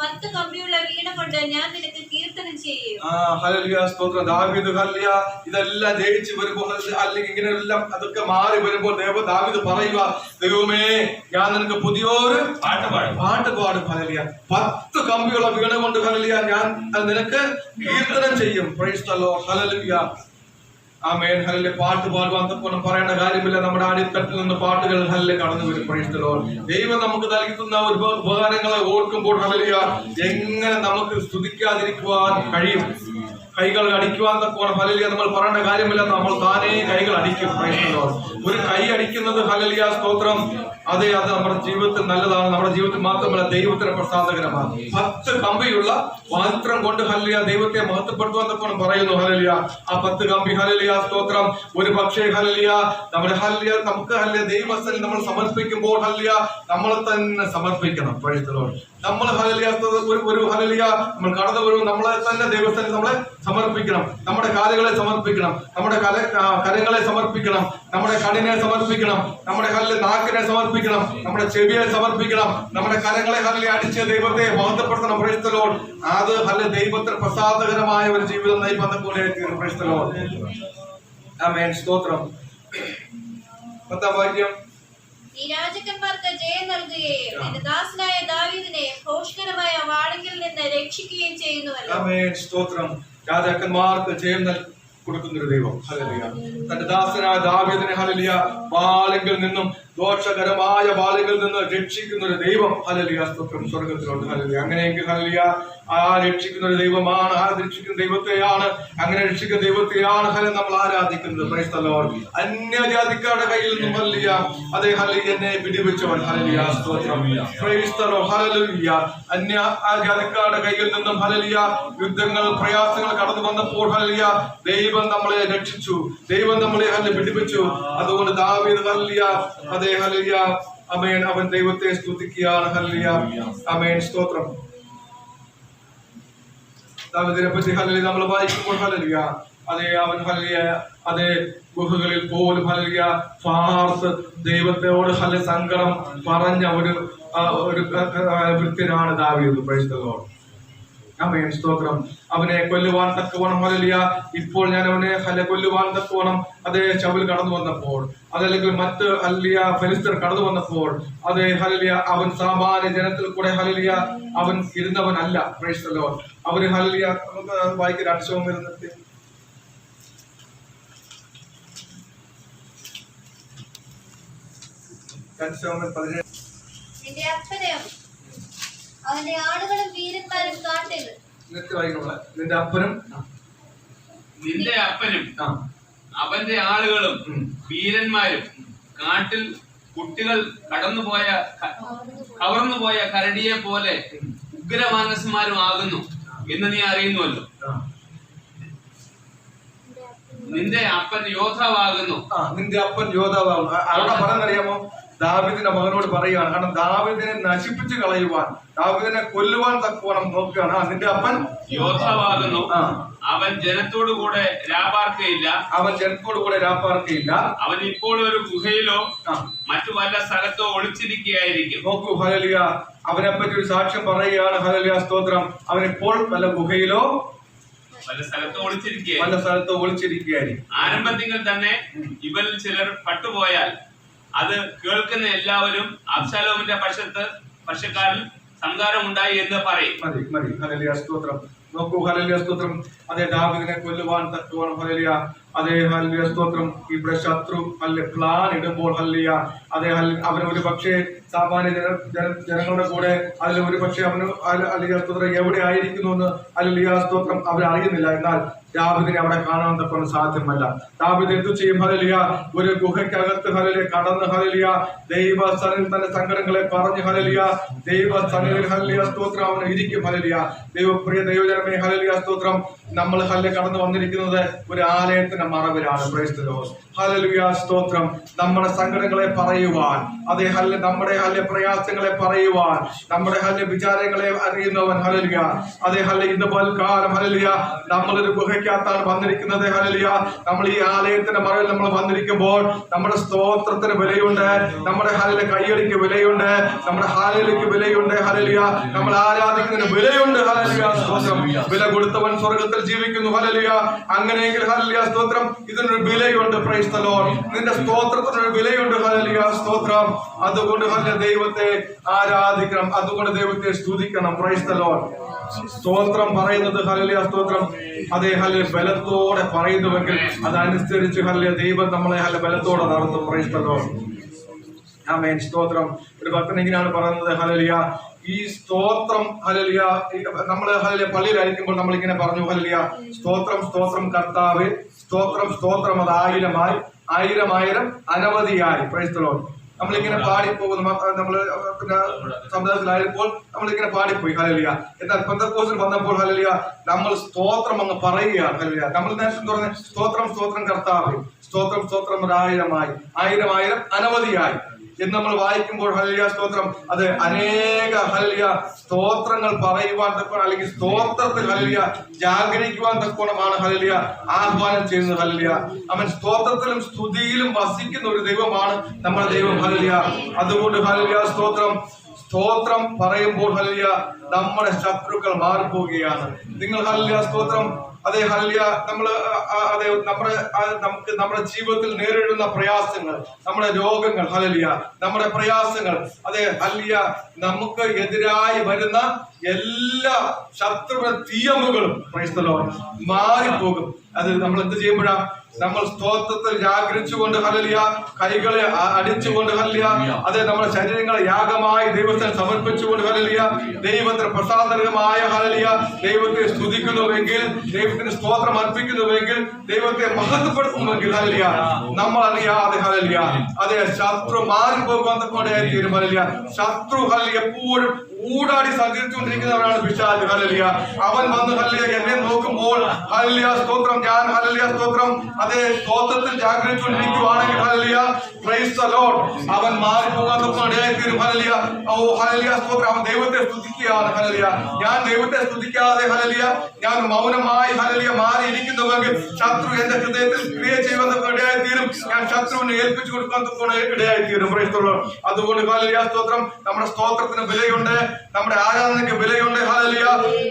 10 കമ്പിയുള്ള വീണ കൊണ്ട് ഞാൻ നിനക്ക് കീർത്തനം ചെയ്യും. ഹല്ലേലൂയ, സ്തോത്രം. ദാവീദ് ഹല്ലേലൂയ ഇതെല്ലാം ജയിച്ചു വരുമ്പോൾ, അല്ലെങ്കിൽ ഇങ്ങനെ എല്ലാം അതൊക്കെ മാറി വരുമ്പോൾ ദാവീദ് പറയുക, ദൈവമേ ഞാൻ നിനക്ക് പുതിയൊരു പാട്ട് പാടും. ഹല്ലേലൂയ. 10 കമ്പിയുള്ള വീണ കൊണ്ട് ഹല്ലേലൂയ ഞാൻ നിനക്ക് കീർത്തനം ചെയ്യും. Price the Lord. Hallelujah. Amen. Hallelujah. പാട്ട് പാടുവാൻ തക്കോണം പറയേണ്ട കാര്യമില്ല. നമ്മുടെ അടിത്തട്ടിൽ നിന്ന് പാട്ടുകൾ ഹല്ലേലൂയ കടന്നു വരും. Price the Lord. ദൈവം നമുക്ക് നൽകുന്ന ഉപകാരങ്ങളെ ഓർക്കുമ്പോൾ ഹല്ലേലൂയ എങ്ങനെ നമുക്ക് സ്തുതിക്കാതിരിക്കുവാൻ കഴിയും? കൈകൾ അടിക്കുവാൻ തക്കോണം ഹല്ലേലൂയ നമ്മൾ പറയേണ്ട കാര്യമില്ല, നമ്മൾ താനേ കൈകൾ അടിക്കും. Price the Lord. ഒരു കൈ അടിക്കുന്നത് ഹല്ലേലൂയ സ്തോത്രം, അത് നമ്മുടെ ജീവിതത്തിൽ നല്ലതാണ്. നമ്മുടെ ജീവിതത്തിൽ മാത്രമല്ല ദൈവത്തിന് പ്രസാദകരമാണ്. 10 കമ്പിയുള്ള പാത്രം കൊണ്ട് ഹല്ലേലൂയ ദൈവത്തെ മഹത്വപ്പെടുത്തുവാൻ തക്കോണം പറയുന്നു. ഹല്ലേലൂയ. ആ 10 കമ്പി ഹല്ലേലൂയ സ്തോത്രം ഒരു പക്ഷേ ഹല്ലേലൂയ നമ്മുടെ ഹല്ലേലൂയ നമുക്ക് ഹല്ലേലൂയ ദൈവസ്ഥലിൽ നമ്മൾ സമർപ്പിക്കുമ്പോൾ ഹല്ലേലൂയ നമ്മളെ തന്നെ സമർപ്പിക്കണം. Price the Lord. നമ്മൾ ഹല്ലേലൂയ ഒരു ഹല്ലേലൂയ നമ്മൾ കടന്നു വരും, നമ്മളെ തന്നെ ദൈവസ്ഥലിൽ നമ്മളെ സമർപ്പിക്കണം. നമ്മുടെ കാലുകളെ സമർപ്പിക്കണം, നമ്മുടെ കരങ്ങളെ സമർപ്പിക്കണം, നമ്മുടെ കണ്ണിനെ സമർപ്പിക്കണം, നമ്മുടെ നാക്കിനെ സമർപ്പിക്കണം, നമ്മുടെ ചെവിയെ സമർപ്പിക്കണം, നമ്മുടെ കരങ്ങളെ ഹല്ലേലൂയ അടിച്ച് ദൈവത്തെ മഹത്വപ്പെടുത്തണം. Praise the lord. അത് ഹല്ലേലൂയ ദൈവത്തിന് പ്രസാദകരമായ ഒരു ജീവിതം നയിക്കുന്ന പോലെ തീരും. Praise the lord. ആമേൻ. സ്തോത്രം. 10-ാം വാക്യം. ഈ രാജാക്കന്മാർക്ക് ജയം നൽകുകയും നിന്റെ ദാസനായ ദാവീദിനെ ഭോഷ്കരമായ വാളിങ്കിൽ നിന്ന് രക്ഷിക്കുകയും ചെയ്യുന്നുവല്ലോ. ആമേൻ. സ്തോത്രം. രാജാക്കന്മാർക്ക് ജയം കൊടുക്കുന്നൊരു ദൈവം. ഹല്ലേലൂയ. തന്റെ ദാസനായ ദാവീദിനെ ഹല്ലേലൂയ വാളിങ്കിൽ നിന്നും ദോഷകരമായ വാളിൽ നിന്ന് രക്ഷിക്കുന്ന ഒരു ദൈവം. ഹല്ലേലൂയ സ്തോത്രം. സ്വർഗ്ഗത്തിലുണ്ട്. ഹല്ലേലൂയ. അങ്ങനെയെങ്കിൽ ഹല്ലേലൂയ ആ രക്ഷിക്കുന്ന ഒരു ദൈവമാണ്, ആ രക്ഷിക്കുന്ന ദൈവത്തെയാണ്, അങ്ങനെ രക്ഷിക്കുന്ന ദൈവത്തെയാണ് ഹല്ലേലൂയ നമ്മൾ ആരാധിക്കുന്നത്. Price the Lord. അന്യജാതിക്കാരുടെ കയ്യിൽ നിന്നും ഹല്ലേലൂയ അതേ ഹല്ലേലൂയ എന്നെ വിടുവിച്ചവൻ. ഹല്ലേലൂയ സ്തോത്രം. Price the Lord. ഹല്ലേലൂയ. അന്യജാതിക്കാരുടെ കയ്യിൽ നിന്നും ഹല്ലേലൂയ യുദ്ധങ്ങൾ പ്രയാസങ്ങൾ കടന്നു വന്നപ്പോൾ ഹല്ലേലൂയ ദൈവം നമ്മളെ രക്ഷിച്ചു, ദൈവം നമ്മളെ ഹല്ലേലൂയ വിടുവിച്ചു. അതുകൊണ്ട് ദാവീദ് ഹല്ലേലൂയ അതേ ഹല്ലേലൂയ ആമേൻ അവൻ ദൈവത്തെ സ്തുതിക്കുകയാണ്. ഹല്ലേലൂയ. ആമേൻ. സ്തോത്രം. ദാവീദിനെ പറ്റി ഹല്ലേലൂയ നമ്മൾ വായിക്കുമ്പോൾ ഹല്ലേലൂയ അതേ അവൻ ഹല്ലേലൂയ അതേ ഗുഹകളിൽ പോലും ഹല്ലേലൂയ പാർത്ത് ദൈവത്തോട് ഹല്ലേലൂയ സങ്കടം പറഞ്ഞ ഒരു വൃത്യനാണ് ദാവീദ്. Praise the lord. ആമേൻ. സ്തോത്രം. അവനെ കൊല്ലുവാൻ തക്കവണ്ണം ഹല്ലേലൂയ ഇപ്പോൾ ഞാൻ അവനെ കൊല്ലുവാൻ തക്കവണ്ണം അതേ ശൗൽ കടന്നു വന്നപ്പോൾ, അതല്ലെങ്കിൽ മറ്റ് ഹല്ലേലൂയ ഫെലിസ്ത്യർ കടന്നു വന്നപ്പോൾ അതേ ഹല്ലേലൂയ അവൻ സാമാന്യ ജനത്തിൽ കൂടെ ഹല്ലേലൂയ അവൻ ഇരുന്നവനല്ല. Praise the lord. അവര് ഹല്ലേലൂയ നമുക്ക് വായിക്കാൻ 2 ശമൂവേൽ നിർത്തി. 2 ശമൂവേൽ 17. നിന്റെ അപ്പനെയും അവന്റെ ആളുകളും വീരന്മാരും കാട്ടിൽ. നിന്റെ അപ്പനും അവന്റെ ആളുകളും വീരന്മാരും കാട്ടിൽ കുട്ടികൾ കവർന്നുപോയ കരടിയെ പോലെ ഉഗ്രമാനസന്മാരും ആകുന്നു എന്ന് നീ അറിയുന്നുവല്ലോ. നിന്റെ അപ്പൻ യോദ്ധാവാകുന്നു. നിന്റെ അപ്പൻ യോദ്ധാവാകുന്നു. അവിടെ പറയാനറിയാമോ? ദാവീദിന്റെ മകനോട് പറയുകയാണ്. കാരണം ദാവീദിനെ നശിപ്പിച്ചു കളയുവാൻ, ദാവീദിനെ കൊല്ലുവാൻ തക്കവണ്ണം നോക്കുകയാണ്. നിന്റെ അപ്പൻ യോദ്ധാവാകുന്നു. അവൻ ജനത്തോടു കൂടെ രാപാർക്കയില്ല. അവൻ ഇപ്പോൾ ഒരു ഗുഹയിലോ മറ്റു വല്ല സ്ഥലത്തോ ഒളിച്ചിരിക്കുകയായിരിക്കും. നോക്കൂ ഹല്ലേലൂയ. അവനെ പറ്റി ഒരു സാക്ഷ്യം പറയുകയാണ്. ഹല്ലേലൂയ സ്തോത്രം. അവൻ ഇപ്പോൾ വല്ല ഗുഹയിലോ വല്ല സ്ഥലത്തോ ഒളിച്ചിരിക്കുകയായിരിക്കും. ആരംഭത്തിൽ തന്നെ ഇവരിൽ ചിലർ പട്ടുപോയാൽ അത് കേൾക്കുന്ന എല്ലാവരും അബ്ശാലോമിന്റെ പക്ഷക്കാരിൽ സംഘാരം ഉണ്ടായി എന്ന് പറയും. മതി. ഹല്ലേലൂയ സ്തോത്രം. നോക്കൂ ഹല്ലേലൂയ സ്തോത്രം. അതേ ദാവീദിനെ കൊല്ലുവാൻ തക്കവണ്ണം ഹല്ലേലൂയ അതേ ഹല്ലേലൂയ സ്തോത്രം ഇവിടെ ശത്രു പ്ലാൻ ഇടുമ്പോൾ ഹല്ലേലൂയ അതേ അവന് ഒരു പക്ഷേ സാമാന്യ ജനങ്ങളുടെ കൂടെ അതിൽ ഒരു പക്ഷേ അവന് ഹല്ലേലൂയ സ്തോത്രം എവിടെ ആയിരിക്കുന്നു എന്ന് ഹല്ലേലൂയ സ്തോത്രം അവരറിയുന്നില്ല. എന്നാൽ ദാവീദിനെ അവിടെ കാണാൻ തക്കവണ്ണം സാധ്യമല്ല. ദാവീദ് എന്തു ചെയ്യും? ഹല്ലേലൂയ ഒരു ഗുഹയ്ക്കകത്ത് ഹല്ലേലൂയ കടന്ന് ഹല്ലേലൂയ ദൈവസന്നിധിയിൽ തന്റെ സങ്കടങ്ങളെ പറഞ്ഞ് ഹല്ലേലൂയ ദൈവസന്നിധിയിൽ ഹല്ലേലൂയ സ്തോത്രം അവന് ഇരിക്കും. ഹല്ലേലൂയ. പ്രിയ ദൈവജനമേ ഹല്ലേലൂയ സ്തോത്രം. നമ്മൾ ഹല്ലേലൂയ കടന്നു വന്നിരിക്കുന്നത് ഒരു ആലയത്തിന് ആലയത്തിന്റെ മറവിലാണ്. Praise the Lord. ഹല്ലേലൂയ. സ്തോത്രം. നമ്മുടെ സങ്കടങ്ങളെ പറയുവാൻ, അതേ നമ്മുടെ പ്രയാസങ്ങളെ പറയുവാൻ, നമ്മുടെ വിചാരങ്ങളെ അറിയുന്നവൻ. ഹല്ലേലൂയ. അതേ ഇന്ന് പൽക്കാലം ഹല്ലേലൂയ നമ്മളൊരു ഗുഹയ്ക്കകത്താണ് വന്നിരിക്കുന്നത്. ഹല്ലേലൂയ. നമ്മൾ ഈ ആലയത്തിന്റെ മറവിൽ നമ്മൾ വന്നിരിക്കുമ്പോൾ നമ്മുടെ സ്തോത്രത്തിന് വിലയുണ്ട്, നമ്മുടെ കയ്യടിക്ക് വിലയുണ്ട്, നമ്മുടെ ഹാലയിലേക്ക് വിലയുണ്ട്. ഹല്ലേലൂയ. നമ്മൾ ആരാധിക്കുന്നതിന് വിലയുണ്ട്. ഹല്ലേലൂയ. സ്തോത്രം. വില കൊടുത്തവൻ സ്വർഗത്തിൽ ജീവിക്കുന്നു. ഹല്ലേലൂയ. അങ്ങനെയെങ്കിൽ ഹല്ലേലൂയ സ്തോത്രം, ഇതിനൊരു വിലയുണ്ട്. Price the Lord. നിന്റെ സ്തോത്രത്തിനൊരു വിലയുണ്ട്. ഹല്ലേലൂയ സ്തോത്രം. അതുകൊണ്ട് ദൈവത്തെ ആരാധിക്കണം, അതുകൊണ്ട് ദൈവത്തെ സ്തുതിക്കണം. Price the Lord. സ്തോത്രം പറയുന്നത് ഹല്ലേലൂയ സ്തോത്രം, അതേ ബലത്തോടെ പറയുന്നുവെങ്കിൽ അതനുസരിച്ച് ദൈവം നമ്മളെ ബലത്തോടെ നടത്തും. Praise the lord. ആമേൻ. സ്തോത്രം. ഒരു ഭക്തൻ ഇങ്ങനെയാണ് പറയുന്നത്. ഹല്ലേലൂയ. ഈ സ്തോത്രം ഹല്ലേലൂയ നമ്മള് പള്ളിയിലായിരിക്കുമ്പോൾ നമ്മൾ ഇങ്ങനെ പറഞ്ഞു. ഹല്ലേലൂയ. സ്തോത്രം സ്തോത്രം കർത്താവേ, സ്തോത്രം സ്തോത്രം അത് ആയിരമായി, ആയിരം ആയിരം അനവധിയായി. Price the Lord. നമ്മളിങ്ങനെ പാടിപ്പോകുന്നു. നമ്മള് സമുദായത്തിലായപ്പോൾ നമ്മളിങ്ങനെ പാടിപ്പോയി. ഹല്ലേലൂയ. എന്നാൽ പെന്തക്കോസ്തിൽ വന്നപ്പോൾ ഹല്ലേലൂയ നമ്മൾ സ്തോത്രം അങ്ങ് പറയുകയാണ്. ഹല്ലേലൂയ. നമ്മൾ നേരത്തെ പറഞ്ഞ സ്തോത്രം സ്തോത്രം കർത്താവേ, സ്തോത്രം സ്തോത്രം ഒരു ആയിരമായി, ആയിരം ആയിരം അനവധിയായി എന്ന് നമ്മൾ വായിക്കുമ്പോൾ ഹല്ലേലൂയ സ്തോത്രം, അത് അനേക ഹല്ലേലൂയ സ്തോത്രങ്ങൾ പറയുവാൻ തക്കോണം, അല്ലെങ്കിൽ സ്തോത്രത്തിൽ ഹല്ലേലൂയ ജാഗരിക്കുവാൻ തക്കോണമാണ് ഹല്ലേലൂയ ആഹ്വാനം ചെയ്യുന്നത്. ഹല്ലേലൂയ. അവൻ സ്തോത്രത്തിലും സ്തുതിയിലും വസിക്കുന്ന ഒരു ദൈവമാണ് നമ്മുടെ ദൈവം. ഹല്ലേലൂയ. അതുകൊണ്ട് ഹല്ലേലൂയ സ്തോത്രം, സ്തോത്രം പറയുമ്പോൾ ഹല്ലേലൂയ നമ്മുടെ ശത്രുക്കൾ മാറിപ്പോവുകയാണ്. നിങ്ങൾ ഹല്ലേലൂയ സ്തോത്രം, അതേ ഹല്ലേലൂയ നമുക്ക് നമ്മുടെ ജീവിതത്തിൽ നേരിടുന്ന പ്രയാസങ്ങൾ, നമ്മുടെ രോഗങ്ങൾ, ഹല്ലേലൂയ നമ്മുടെ പ്രയാസങ്ങൾ, അതേ ഹല്ലേലൂയ നമുക്ക് എതിരായി വരുന്ന എല്ലാ ശത്രുക്കളുടെ തീയമ്പുകളും പ്രൈസ് ദി ലോർഡ് മാറിപ്പോകും. അത് നമ്മൾ എന്ത് ചെയ്യുമ്പോഴാ? നമ്മൾ സ്തോത്രത്തിൽ ജാഗരിച്ചുകൊണ്ട് ഹല്ലേലൂയ കൈകളെ അടിച്ചുകൊണ്ട് ഹല്ലേലൂയ, അതേ നമ്മുടെ ശരീരങ്ങളെ യാഗമായി ദൈവത്തിന് സമർപ്പിച്ചുകൊണ്ട് ഹല്ലേലൂയ ദൈവത്തിന് പ്രസാദകരമായ ഹല്ലേലൂയ ദൈവത്തെ സ്തുതിക്കുന്നുവെങ്കിൽ, ദൈവത്തിന് സ്തോത്രം അർപ്പിക്കുന്നുവെങ്കിൽ, ദൈവത്തെ മഹത്വപ്പെടുത്തുന്നുവെങ്കിൽ ഹല്ലേലൂയ നമ്മൾ അറിയാതെ ഹല്ലേലൂയ അതേ ശത്രു മാറിപ്പോകാൻ തക്കോടെയായിരിക്കും. ഹല്ലേലൂയ. ശത്രു ഹല്ലേലൂയ എപ്പോഴും ഊടാടി സഞ്ചരിച്ചുകൊണ്ടിരിക്കുന്നവരാണ് പിശാച്. ഹല്ലേലൂയ. അവൻ വന്ന് ഹല്ലേലൂയ എന്നെ നോക്കുമ്പോൾ ഹല്ലേലൂയ സ്തോത്രം, ഞാൻ ഹല്ലേലൂയ സ്തോത്രം അതേ സ്തോത്രത്തിൽ ജാഗരിച്ചുകൊണ്ടിരിക്കുവാണെങ്കിൽ ഹല്ലേലൂയ പ്രൈസ് ദി ലോർഡ് അവൻ മാറിപ്പോകാൻ തക്കോടെയായിത്തീരും. ഹല്ലേലൂയ. ഓ ഹല്ലേലൂയ സ്തോത്രം. അവൻ ദൈവത്തെ സ്തുതിക്കുകയാണ്. ഹല്ലേലൂയ. ഞാൻ ദൈവത്തെ സ്തുതിക്കാതെ ഹല്ലേലൂയ ഞാൻ മൗനമായി ഹല്ലേലൂയ മാറിയിരിക്കുന്നുവെങ്കിൽ ശത്രു എന്റെ ഹൃദയത്തിൽ ക്രിയ ചെയ്യുവാൻ തക്കോടെയായിത്തീരും. ഞാൻ ശത്രുവിനെ ഏൽപ്പിച്ചു കൊടുക്കാൻ തക്കോടെയായിത്തീരും. Praise the Lord. അതുകൊണ്ട് ഹല്ലേലൂയ സ്തോത്രം, നമ്മുടെ സ്തോത്രത്തിന് വിലയുണ്ട്, നമ്മുടെ ആരാധനയ്ക്ക് വിലയുണ്ട്. ഹല്ലേലൂയ.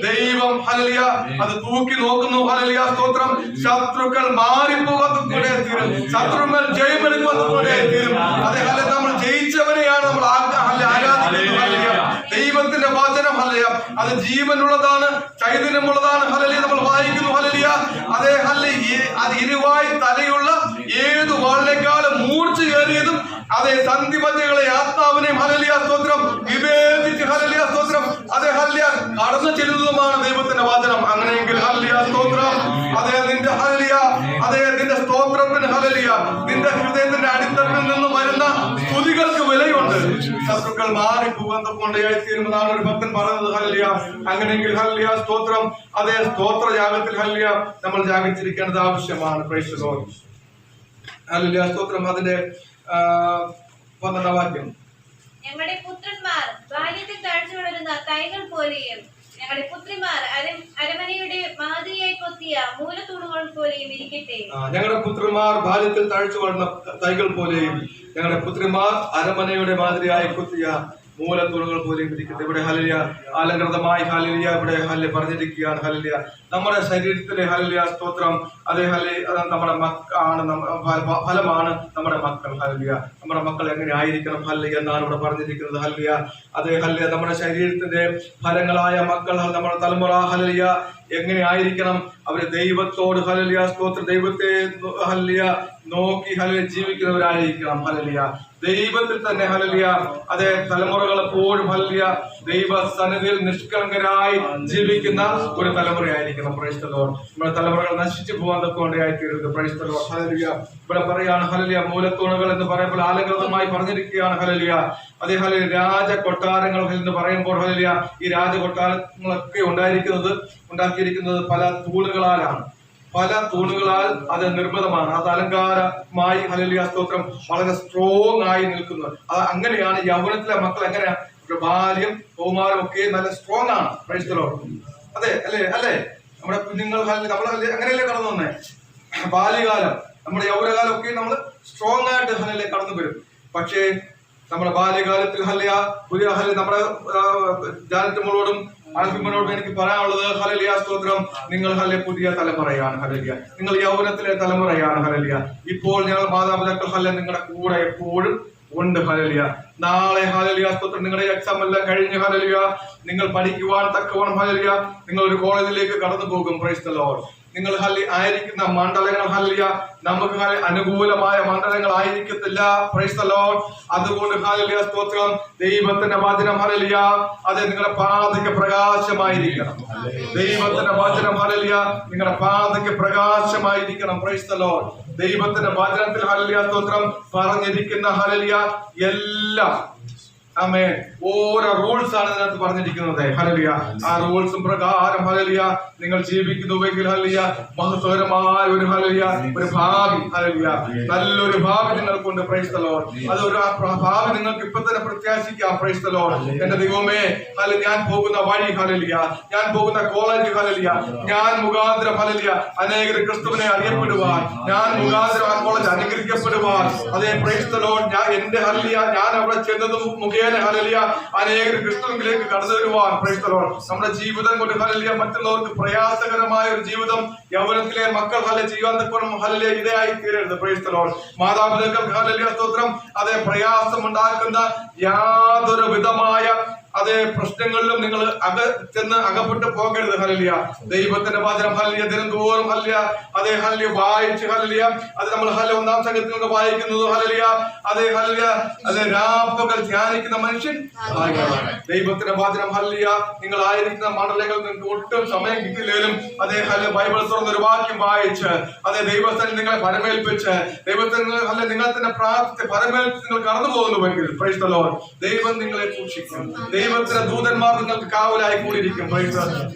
ദൈവം ഹല്ലേലൂയ അത് തൂക്കി നോക്കുന്നു. ഹല്ലേലൂയ സ്തോത്രം. ശത്രുക്കൾ മാറിപ്പോകാൻ തക്കോടെയായിത്തീരും. ശത്രുക്കൾ ജയമെടുക്കുവാൻ തക്കോടെയായിത്തീരും. അതേ ഹല്ലേലൂയ നമ്മൾ ജയിച്ചവനെയാണ് നമ്മൾ ആരാധിക്കുന്നത്. ഹല്ലേലൂയ. ദൈവത്തിന്റെ വചനം ഹല്ലേലൂയ അത് ജീവനുള്ളതാണ്, ചൈതന്യമുള്ളതാണ്. ഹല്ലേലൂയ നമ്മൾ വായിക്കുന്നു. ഹല്ലേലൂയ. അതേ ഹല്ലേലൂയ അത് ഇരുവായി തലയുള്ള ഏതു വാളിനേക്കാളും മൂർച്ചയേറിയതും അതേ സന്ധിമധ്യകളെ ആത്മാവിനെയും ഹല്ലേലൂയ സ്തോത്രം വിവേചിച്ച് ഹല്ലേലൂയ സ്തോത്രം അതേ ഹല്ലേലൂയ കടന്നു ചെല്ലുന്നതുമാണ് ദൈവത്തിന്റെ വചനം. അങ്ങനെയെങ്കിൽ ഹല്ലേലൂയ സ്തോത്രം അതേ നിന്റെ ഹല്ലേലൂയ അതേ നിന്റെ സ്തോത്രത്തിന് ഹല്ലേലൂയ നിന്റെ ഹൃദയത്തിന്റെ അടിത്തട്ടിൽ നിന്ന് വരുന്ന സ്തുതികൾക്ക് വിലയുണ്ട്. ശത്രുക്കൾ മാറിപ്പോകാൻ തക്കോടെയായിത്തീരുമെന്നാണ് ഒരു ഭക്തൻ പറയുന്നത്. ഹല്ലേലൂയ. അങ്ങനെയെങ്കിൽ ഹല്ലേലൂയ സ്തോത്രം അതേ സ്തോത്ര യാഗത്തിൽ ഹല്ലേലൂയ നമ്മൾ ജാഗരിച്ചിരിക്കേണ്ടത് ആവശ്യമാണ്. Price the Lord. ഹല്ലേലൂയ സ്തോത്രം. അതിന്റെ 12ാം വാക്യം, ഞങ്ങളുടെ പുത്രന്മാർ ബാല്യത്തിൽ തഴച്ചു വളരുന്ന തൈകൾ പോലെയും ഞങ്ങളുടെ പുത്രിമാർ അരമനയുടെ മാതിരിയായി കൊത്തിയ മൂലത്തൂണുകൾ പോലെയും ഇരിക്കട്ടെ. ഞങ്ങളുടെ പുത്രന്മാർ ബാല്യത്തിൽ തഴച്ചു വളർന്ന തൈകൾ പോലെയും ഞങ്ങളുടെ പുത്രിമാർ അരമനയുടെ മാതിരിയായി കൊത്തിയ മൂലത്തൂണുകൾ പോലെയും ഇരിക്കട്ടെ. ഇവിടെ ഹല്ലേലൂയ അലങ്കൃതമായി ഹല്ലേലൂയ ഇവിടെ ഹല്ലേലൂയ പറഞ്ഞിരിക്കുകയാണ്. ഹല്ലേലൂയ നമ്മുടെ ശരീരത്തിലെ ഹല്ലേലൂയ സ്തോത്രം അതേ ഹല്ലേലൂയ നമ്മുടെ ഫലമാണ് നമ്മുടെ മക്കൾ. ഹല്ലേലൂയ നമ്മുടെ മക്കൾ എങ്ങനെ ആയിരിക്കണം ഹല്ലേലൂയ എന്നാണ് ഇവിടെ പറഞ്ഞിരിക്കുന്നത്. ഹല്ലേലൂയ അതേ ഹല്ലേലൂയ നമ്മുടെ ശരീരത്തിന്റെ ഫലങ്ങളായ മക്കൾ നമ്മുടെ തലമുറ ഹല്ലേലൂയ എങ്ങനെ ആയിരിക്കണം? അവര് ദൈവത്തോട് ഹല്ലേലൂയ സ്തോത്രം ദൈവത്തെ ഹല്ലേലൂയ നോക്കി ഹല്ലേലൂയ ജീവിക്കുന്നവരായിരിക്കണം. ഹല്ലേലൂയ ദൈവത്തിൽ തന്നെ ഹല്ലേലൂയ അതേ തലമുറകൾ എപ്പോഴും ഹല്ലേലൂയ ദൈവ സന്നിധിയിൽ നിഷ്കളങ്കരായി ജീവിക്കുന്ന ഒരു തലമുറയായിരിക്കണം. Price the Lord. നമ്മുടെ തലമുറകൾ നശിച്ചു പോകാൻ തക്കോടെയായിത്തീരുന്നത്. Praise the Lord. ഹല്ലേലൂയ. ഇവിടെ പറയാണ് ഹല്ലേലൂയ മൂലത്തൂണുകൾ എന്ന് പറയുമ്പോൾ ആലങ്കൃതമായി പറഞ്ഞിരിക്കുകയാണ്. ഹല്ലേലൂയ അതേ ഹല്ലേലൂയ രാജ കൊട്ടാരങ്ങൾ എന്ന് പറയുമ്പോൾ ഹല്ലേലൂയ ഈ രാജ കൊട്ടാരങ്ങളൊക്കെ ഉണ്ടാക്കിയിരിക്കുന്നത് പല തൂണുകളാലാണ്, പല തൂണുകളാൽ അത് നിർമ്മിതമാണ്. അത് അലങ്കാരമായി ഹല്ലേലൂയ സ്തോത്രം വളരെ സ്ട്രോങ് ആയി നിൽക്കുന്നത്. അത് അങ്ങനെയാണ് യൗവനത്തിലെ മക്കൾ എങ്ങനെയാ ബാല്യം കൗമാരം ഒക്കെ നല്ല സ്ട്രോങ് ആണ്. Price the Lord. അതെ അല്ലേ നമ്മുടെ കുഞ്ഞുങ്ങൾ നമ്മൾ അങ്ങനെയല്ലേ കടന്നു വന്നേ. ബാല്യകാലം നമ്മുടെ യൗവനകാലം ഒക്കെ നമ്മൾ സ്ട്രോങ് ആയിട്ട് ഹല്ലേലൂയ കടന്നു വരും. പക്ഷേ നമ്മുടെ ബാല്യകാലത്തിൽ ഹല്ലേലൂയ പുതിയ നമ്മുടെ ജാനറ്റുകളോടും ആൽഫിമനോടും എനിക്ക് പറയാനുള്ളത് ഹല്ലേലൂയ സ്തോത്രം, നിങ്ങൾ പുതിയ തലമുറയാണ്. ഹല്ലേലൂയ നിങ്ങൾ യൗവനത്തിലെ തലമുറയാണ്. ഹല്ലേലൂയ ഇപ്പോൾ ഞങ്ങൾ മാതാപിതാക്കൾ നിങ്ങളുടെ കൂടെ എപ്പോഴും ഉണ്ട്. ഹല്ലേലൂയ നാളെ ഹല്ലേലൂയ സ്തോത്രം നിങ്ങളുടെ എക്സാം എല്ലാം കഴിഞ്ഞ് ഹല്ലേലൂയ നിങ്ങൾ പഠിക്കുവാൻ തക്കവണ്ണം ഹല്ലേലൂയ നിങ്ങൾ ഒരു കോളേജിലേക്ക് കടന്നു പോകും. Price the Lord. നിങ്ങൾ ആയിരിക്കുന്ന മണ്ഡലങ്ങൾ ഹല്ലേലൂയ നമുക്ക് അനുകൂലമായ മണ്ഡലങ്ങൾ ആയിരിക്കത്തില്ല. Price the Lord. അതുകൊണ്ട് ഹല്ലേലൂയ സ്തോത്രം ദൈവത്തിന്റെ വചനം ഹല്ലേലൂയ അത് നിങ്ങളുടെ പാതയ്ക്ക് പ്രകാശമായിരിക്കണം. ദൈവത്തിന്റെ വചനം ഹല്ലേലൂയ നിങ്ങളുടെ പാതയ്ക്ക് പ്രകാശമായിരിക്കണം. Price the Lord. ദൈവത്തിന്റെ വചനത്തിൽ ഹല്ലേലൂയ സ്തോത്രം പറഞ്ഞിരിക്കുന്ന ഹല്ലേലൂയ എല്ലാം ആമേൻ ഓരോ റൂൾസ് ആണ് ഇതിനകത്ത് പറഞ്ഞിരിക്കുന്നത്. ഹല്ലേലൂയ ആ റൂൾസും പ്രകാരം ഹല്ലേലൂയ നിങ്ങൾ ജീവിക്കുന്നുവെങ്കിൽ ഹല്ലേലൂയ മഹത്വകരമായ ഒരു ഹല്ലേലൂയ ഒരു ഭാവി ഹല്ലേലൂയ നല്ലൊരു ഭാവി നിങ്ങൾക്കുണ്ട്. Price the lord. അത് ഒരു ഭാവി നിങ്ങൾക്ക് ഇപ്പൊ തന്നെ പ്രത്യാശിക്കാം. Price the Lord. എന്റെ ദൈവമേ ഹല്ലേലൂയ ഞാൻ പോകുന്ന വഴി ഹല്ലേലൂയ ഞാൻ പോകുന്ന കോളേജ് ഹല്ലേലൂയ ഞാൻ മുഖാന്തരം ഹല്ലേലൂയ അനേകർ ക്രിസ്തുവിനെ അറിയപ്പെടുവാൻ ഞാൻ മുഖാന്തരം ആ കോളേജ് അനുഗ്രഹിക്കപ്പെടുവാൻ അതേ പ്രൈസ് ദി ലോർഡ് ഞാൻ എന്റെ ഹല്ലേലൂയ ഞാൻ അവിടെ ചെന്നതും മുഖേന ഹല്ലേലൂയ അനേകർ ക്രിസ്തുവിലേക്ക് കടന്നു വരുവാൻ. Price the Lord. നമ്മുടെ ജീവിതം കൊണ്ട് ഹല്ലേലൂയ മറ്റുള്ളവർക്ക് പ്രയാസകരമായ ഒരു ജീവിതം യൗവനത്തിലെ മക്കൾ ചെയ്യാൻ തക്കവണ്ണം ഹല്ലേലൂയ ഇടയായി തീരരുത്. Praise the lord. മാതാപിതാക്കൾക്ക് ഹല്ലേലൂയ സ്തോത്രം അതേ പ്രയാസം ഉണ്ടാക്കുന്ന യാതൊരു വിധമായ അതേ പ്രശ്നങ്ങളിലും നിങ്ങൾ ചെന്ന് അകപ്പെട്ട് പോകരുത്. ഹല്ലേലൂയ ദൈവത്തിന്റെ വചനം ഹല്ലേലൂയ ദിനംതോറും ഹല്ലേലൂയ അതേ ഹല്ലേലൂയ വായിച്ച് ഹല്ലേലൂയ അത് നമ്മൾ ഒന്നാം സംഘത്തിൽ നിന്ന് വായിക്കുന്നത് ഹല്ലേലൂയ അതേ ഹല്ലേലൂയ അതേ രാപ്പകൽ ധ്യാനിക്കുന്ന മനുഷ്യൻ ദൈവത്തിന്റെ വചനം ഹല്ലേലൂയ നിങ്ങൾ ആയിരിക്കുന്ന മണ്ഡലങ്ങളിൽ നിങ്ങൾക്ക് ഒട്ടും സമയം കിട്ടില്ലെങ്കിലും അതേ ഹല്ലേലൂയ ബൈബിൾ തുറന്നൊരു വാക്യം വായിച്ച് അതേ ദൈവസ്ഥനിൽ നിങ്ങളെ പരമേൽപ്പിച്ച് ദൈവത്തിന് ഹല്ലേലൂയ നിങ്ങൾ തന്നെ പ്രാർത്ഥിച്ച് പരമേൽപ്പിച്ച് നിങ്ങൾ കടന്നു പോകുന്നുവെങ്കിൽ പ്രൈസ് ദി ലോർഡ് ദൈവം നിങ്ങളെ സൂക്ഷിക്കും. ദൈവത്തിന്റെ ദൂതന്മാർ നിങ്ങൾക്ക് കാവലായി കൂടിയിരിക്കും.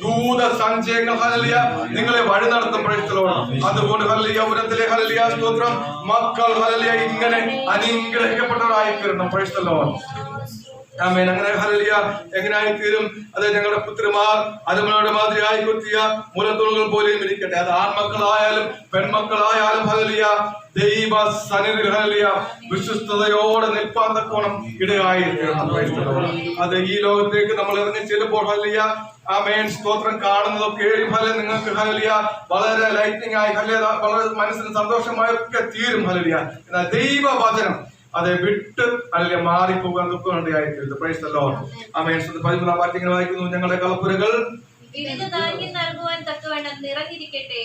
ദൂത സഞ്ചയങ്ങൾ ഹല്ലേലൂയ നിങ്ങളെ വഴി നടത്തും. Praise the Lord. അതുകൊണ്ട് ഹല്ലേലൂയ യൗവനത്തിലെ ഹല്ലേലൂയ സ്തോത്രം മക്കൾ ഹല്ലേലൂയ ഇങ്ങനെ അനുഗ്രഹിക്കപ്പെട്ടവരായി തീരണം. Praise the lord. ആമേൻ. അങ്ങനെ ഹല്ലേലൂയ എങ്ങനെയായി തീരും? അത് ഞങ്ങളുടെ പുത്രിമാർ അരുമകളുടെ മാതിരിയായി കൊത്തിയ മുലത്തൂണുകൾ പോലെയും ഇരിക്കട്ടെ. അത് ആൺമക്കളായാലും പെൺമക്കളായാലും ഹല്ലേലൂയ ദൈവ സന്നിധിയിൽ ഹല്ലേലൂയ വിശ്വസ്തയോടെ നിൽപ്പാൻ തക്കോണം ഇടയായി തീരണം. അത് ഈ ലോകത്തേക്ക് നമ്മൾ ഇറങ്ങി ചെല്ലുമ്പോൾ ഹല്ലേലൂയ ആമേൻ സ്തോത്രം കാണുന്നതൊക്കെ ഹല്ലേലൂയ നിങ്ങൾക്ക് ഹല്ലേലൂയ വളരെ ലൈറ്റിംഗ് ആയി ഹല്ലേലൂയ വളരെ മനസ്സിന് സന്തോഷമായി ഒക്കെ തീരും. ഹല്ലേലൂയ എന്നാൽ ദൈവ വചനം അതെ വിട്ട് അല്ലെങ്കിൽ മാറിപ്പോകാൻ ദുഃഖമുണ്ടായിത്തീരുന്നു. Praise the lord. ആമേൻ. 13 വാക്യങ്ങൾ വായിക്കുന്നു. ഞങ്ങളുടെ കളപ്പുരകൾ നൽകുവാൻ തക്കവണ്ണം നിറഞ്ഞിരിക്കട്ടെ.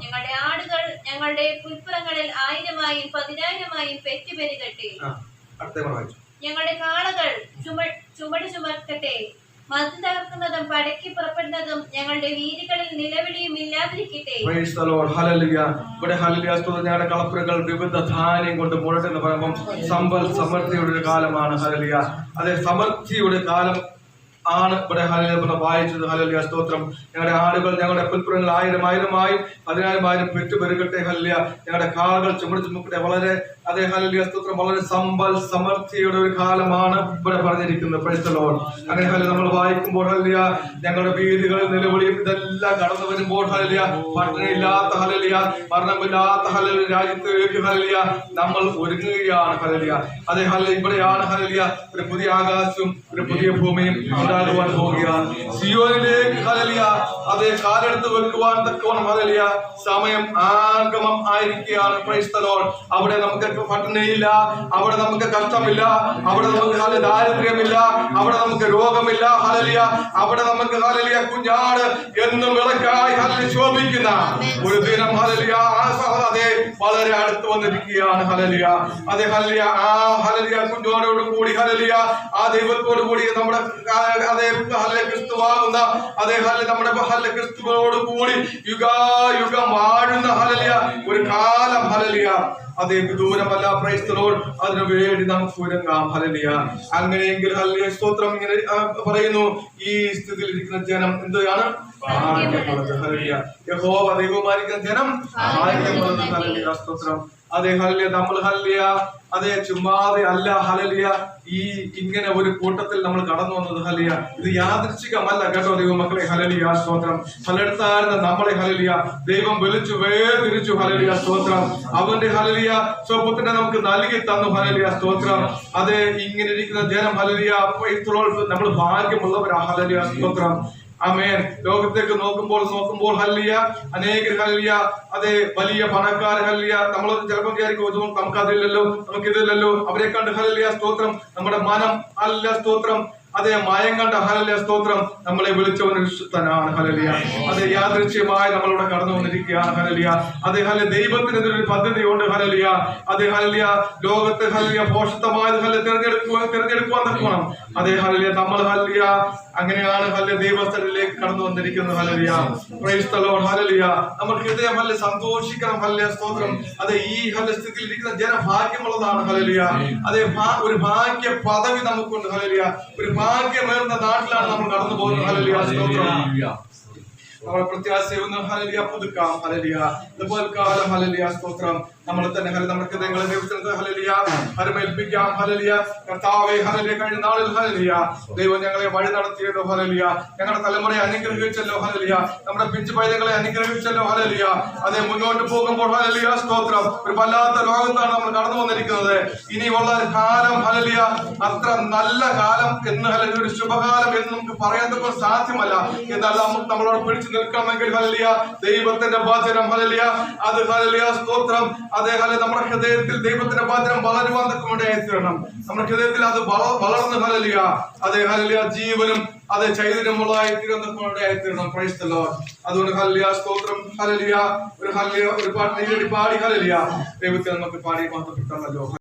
ഞങ്ങളുടെ ആടുകൾ ഞങ്ങളുടെ പുൽപ്പുറങ്ങളിൽ 1000-ആയും 10,000-ആയും പെറ്റുപെരുകട്ടെ. ഞങ്ങളുടെ കാളകൾ ചുമട് ചുമക്കട്ടെ. മതി തകർക്കുന്നതും പടക്കി പുറപ്പെടുന്നതും ഞങ്ങളുടെ വീതികളിൽ നിലവിളിയും ഇല്ലാതിരിക്കട്ടെ. Praise the Lord. ഹല്ലേലൂയ. ഇവിടെ ഹല്ലേലൂയ സ്തോത്രം. ഞങ്ങളുടെ കളപ്പുരകൾ വിവിധ ധാന്യം കൊണ്ട് മുഴട്ടെന്ന് പറയുമ്പോൾ സമ്പൽ സമൃദ്ധിയുടെ ഒരു കാലമാണ്. ഹല്ലേലൂയ അതെ സമൃദ്ധിയുടെ കാലം ആണ് ഇവിടെ ഹല്ലേലൂയ വായിച്ചത്. ഹല്ലേലൂയ സ്തോത്രം. ഞങ്ങളുടെ ആടുകൾ ഞങ്ങളുടെ പുൽപ്പുറങ്ങൾ 1000-1000-ആയും 10,000-ആയും പെറ്റുപെരുകട്ടെ. ഹല്ലേലൂയ ഞങ്ങളുടെ കാളുകൾ ചുമട് ചുമക്കട്ടെ. വളരെ അതേ ഹല്ലേലൂയ സ്തോത്രം വളരെ സമ്പൽ സമൃദ്ധിയുടെ ഒരു കാലമാണ് ഇവിടെ പറഞ്ഞിരിക്കുന്നത്. Price the Lord. അങ്ങനെ ഹല്ലേലൂയ നമ്മൾ വായിക്കുമ്പോൾ ഹല്ലേലൂയ ഞങ്ങളുടെ വീടുകളിൽ നിലവിളിയും ഇതെല്ലാം കടന്നു വരുമ്പോൾ ഹല്ലേലൂയ പട്ടണമില്ലാത്ത ഹല്ലേലൂയ മരണമില്ലാത്ത ഹല്ലേലൂയ രാജ്യത്തേക്ക് ഹല്ലേലൂയ നമ്മൾ ഒരുങ്ങുകയാണ്. ഹല്ലേലൂയ അതേ ഹല്ലേലൂയ ഇവിടെയാണ് ഹല്ലേലൂയ ഒരു പുതിയ ആകാശവും ഒരു പുതിയ ഭൂമിയും ഉണ്ടാകുവാൻ പോവുകയാണ്. സിയോനിലേക്ക് ഹല്ലേലൂയ അതേ കാലെടുത്ത് വെക്കുവാൻ തക്കവണ്ണം ഹല്ലേലൂയ സമയം ആഗമം ആയിരിക്കുകയാണ്. Price the Lord. അവിടെ നമുക്ക് പട്ടണയില്ല, അവിടെ നമുക്ക് കഷ്ടമില്ല, അവിടെ നമുക്ക് ദാരിദ്ര്യമില്ല, അവിടെ നമുക്ക് രോഗമില്ല. ഹല്ലേലൂയ അവിടെ നമുക്ക് ഹല്ലേലൂയ കുഞ്ഞാട് എന്നും വിളക്കായി ഹല്ലേലൂയ ശോഭിക്കുന്ന ഒരു ദിനം ഹല്ലേലൂയ അതേ വളരെ അടുത്ത് വന്നിരിക്കുകയാണ്. ഹല്ലേലൂയ അതേ ഹല്ലേലൂയ ആ ഹല്ലേലൂയ കുഞ്ഞോടോട് കൂടി ഹല്ലേലൂയ ആ ദൈവത്തോട് കൂടി നമ്മുടെ അതേ ഹല്ലേലൂയ ക്രിസ്തുവാകുന്ന അതേ ഹല്ലേലൂയ നമ്മുടെ ഹല്ലേലൂയ ക്രിസ്തുവോട് കൂടി യുഗായുഗം വാഴുന്ന ഹല്ലേലൂയ ഒരു കാലം ഹല്ലേലൂയ അതേ ദൂരമല്ല. Price the Lord. അതിനു വേണ്ടി നമുക്ക് ഒരുങ്ങാം. ഹല്ലേലൂയ. അങ്ങനെയെങ്കിൽ ഹല്ലേലൂയ സ്തോത്രം. ഇങ്ങനെ പറയുന്നു, ഈ സ്ഥിതിയിൽ ഇരിക്കുന്ന ജനം എന്താണ്? ഭാഗ്യമുള്ളത്. ഹല്ലേലൂയ. യഹോവ ദൈവമായിരിക്കുന്ന ജനം ഭാഗ്യമുള്ളത്. ഹല്ലേലൂയ സ്തോത്രം. അതേ ഹല്ലേലൂയ. നമ്മൾ ഹല്ലേലൂയ അതേ ചുമ്മാതെ അല്ല ഹല്ലേലൂയ ഈ ഇങ്ങനെ ഒരു കൂട്ടത്തിൽ നമ്മൾ കടന്നു വന്നത്. ഹല്ലേലൂയ ഇത് യാദൃച്ഛികമല്ല കേട്ടോ ദൈവമക്കളെ. ഹല്ലേലൂയ സ്തോത്രം. പലയിടത്തായിരുന്ന നമ്മളെ ഹല്ലേലൂയ ദൈവം വിളിച്ചു വേർതിരിച്ചു. ഹല്ലേലൂയ സ്തോത്രം. അവന്റെ ഹല്ലേലൂയ സ്വപുത്രനെ നമുക്ക് നൽകി തന്നു. ഹല്ലേലൂയ സ്തോത്രം. അതേ ഇങ്ങനെ ഇരിക്കുന്ന ജനം ഹല്ലേലൂയ നമ്മൾ ഭാഗ്യമുള്ളവരാ. ഹല്ലേലൂയ സ്തോത്രം. ആമേൻ. ലോകത്തേക്ക് നോക്കുമ്പോൾ ഹല്ലേലൂയ അനേകർ ഹല്ലേലൂയ അതേ വലിയ പണക്കാർ ഹല്ലേലൂയ നമ്മൾ ചിലപ്പോൾ വിചാരിക്കും നമുക്കതില്ലല്ലോ, നമുക്കിതില്ലല്ലോ. അവരെ കണ്ട് ഹല്ലേലൂയ സ്തോത്രം നമ്മുടെ മനം അല്ല സ്തോത്രം. അതേ മായം കണ്ട ഹല്ലേലൂയ സ്തോത്രം നമ്മളെ വിളിച്ചവൻ വിശുദ്ധനാണ്. ഹല്ലേലൂയ അതേ യാദൃച്ഛികമായി നമ്മളിവിടെ കടന്നു വന്നിരിക്കുകയാണ്. ഹല്ലേലൂയ അതേ ഹല്ലേലൂയ ദൈവത്തിന് ഇതിനൊരു പദ്ധതിയുണ്ട്. ഹല്ലേലൂയ അതേ ഹല്ലേലൂയ ലോകത്തെ ഹല്ലേലൂയ പോഷകമായത് ഹല്ലേലൂയ തിരഞ്ഞെടുക്കുവാൻ തക്കണം. അതേ ഹല്ലേലൂയ നമ്മൾ ഹല്ലേലൂയ അങ്ങനെയാണ് ഹല്ലേലൂയ ദൈവസ്ഥലിലേക്ക് കടന്നു വന്നിരിക്കുന്നത്. Hallelujah praise the Lord. Hallelujah നമ്മൾ ഹൃദയം ഹല്ലേലൂയ സന്തോഷിക്കണം. ഹല്ലേലൂയ സ്തോത്രം. അതേ ഈ ഹല്ലേലൂയ സ്ഥിതിയിൽ ഇരിക്കുന്ന ജനം ഭാഗ്യമുള്ളതാണ്. ഹല്ലേലൂയ അതേ ഒരു ഭാഗ്യ പദവി നമുക്കുണ്ട്. ഹല്ലേലൂയ ഒരു ഭാഗ്യമേറുന്ന നാട്ടിലാണ് നമ്മൾ കടന്നു പോകുന്നത്. ഹല്ലേലൂയ സ്തോത്രം. നമ്മൾ പ്രത്യാശയൊന്ന് ഹല്ലേലൂയ പുതുക്കാം. ഹല്ലേലൂയ ഇതുപോലെ കാലം ഹല്ലേലൂയ സ്തോത്രം. നമ്മൾ തന്നെ നമ്മുടെ ഹൃദയങ്ങളെ ദൈവത്തിന് ഹല്ലേലൂയ പരമേൽപ്പിക്കാം. ഹല്ലേലൂയ കർത്താവേ ഹല്ലേലൂയ കഴിഞ്ഞ നാളിൽ ഹല്ലേലൂയ ദൈവം ഞങ്ങളെ വഴി നടത്തിയല്ലോ. ഹല്ലേലൂയ ഞങ്ങളുടെ തലമുറയെ അനുഗ്രഹിച്ചല്ലോ. ഹല്ലേലൂയ നമ്മുടെ പിഞ്ചു പൈതങ്ങളെ അനുഗ്രഹിച്ചല്ലോ. ഹല്ലേലൂയ അതേ മുന്നോട്ട് പോകുമ്പോൾ ഹല്ലേലൂയ സ്തോത്രം ഒരു വല്ലാത്ത ലോകത്താണ് നമ്മൾ കടന്നു വന്നിരിക്കുന്നത്. ഇനിയുള്ള ഒരു കാലം ഹല്ലേലൂയ അത്ര നല്ല കാലം എന്ന് ഹല്ലേലൂയ ഒരു ശുഭകാലം എന്ന് നമുക്ക് പറയാൻ സാധ്യമല്ല. എന്നാൽ നമ്മളോട് പിടിച്ചു നിൽക്കണമെങ്കിൽ ഹല്ലേലൂയ ദൈവത്തിന്റെ വചനം ഹല്ലേലൂയ അത് ഹല്ലേലൂയ സ്തോത്രം അതേ ഹല്ലേലൂയ നമ്മുടെ ഹൃദയത്തിൽ ദൈവത്തിന്റെ വചനം വളരുവാൻ തക്കമുണ്ടായിത്തീരണം. നമ്മുടെ ഹൃദയത്തിൽ അത് വളർന്ന് ഹല്ലേലൂയ അതേ ഹല്ലേലൂയ ജീവനും അതേ ചൈതന്യമുള്ളതായി തീരുന്നതായിത്തീരണം. Praise the Lord. അതുകൊണ്ട് ഹല്ലേലൂയ സ്തോത്രം. ഹല്ലേലൂയ ഒരു പാട്ട് പാടി ഹല്ലേലൂയ ദൈവത്തെ നമുക്ക് പാടി മഹത്വപ്പെടുത്താമല്ലോ.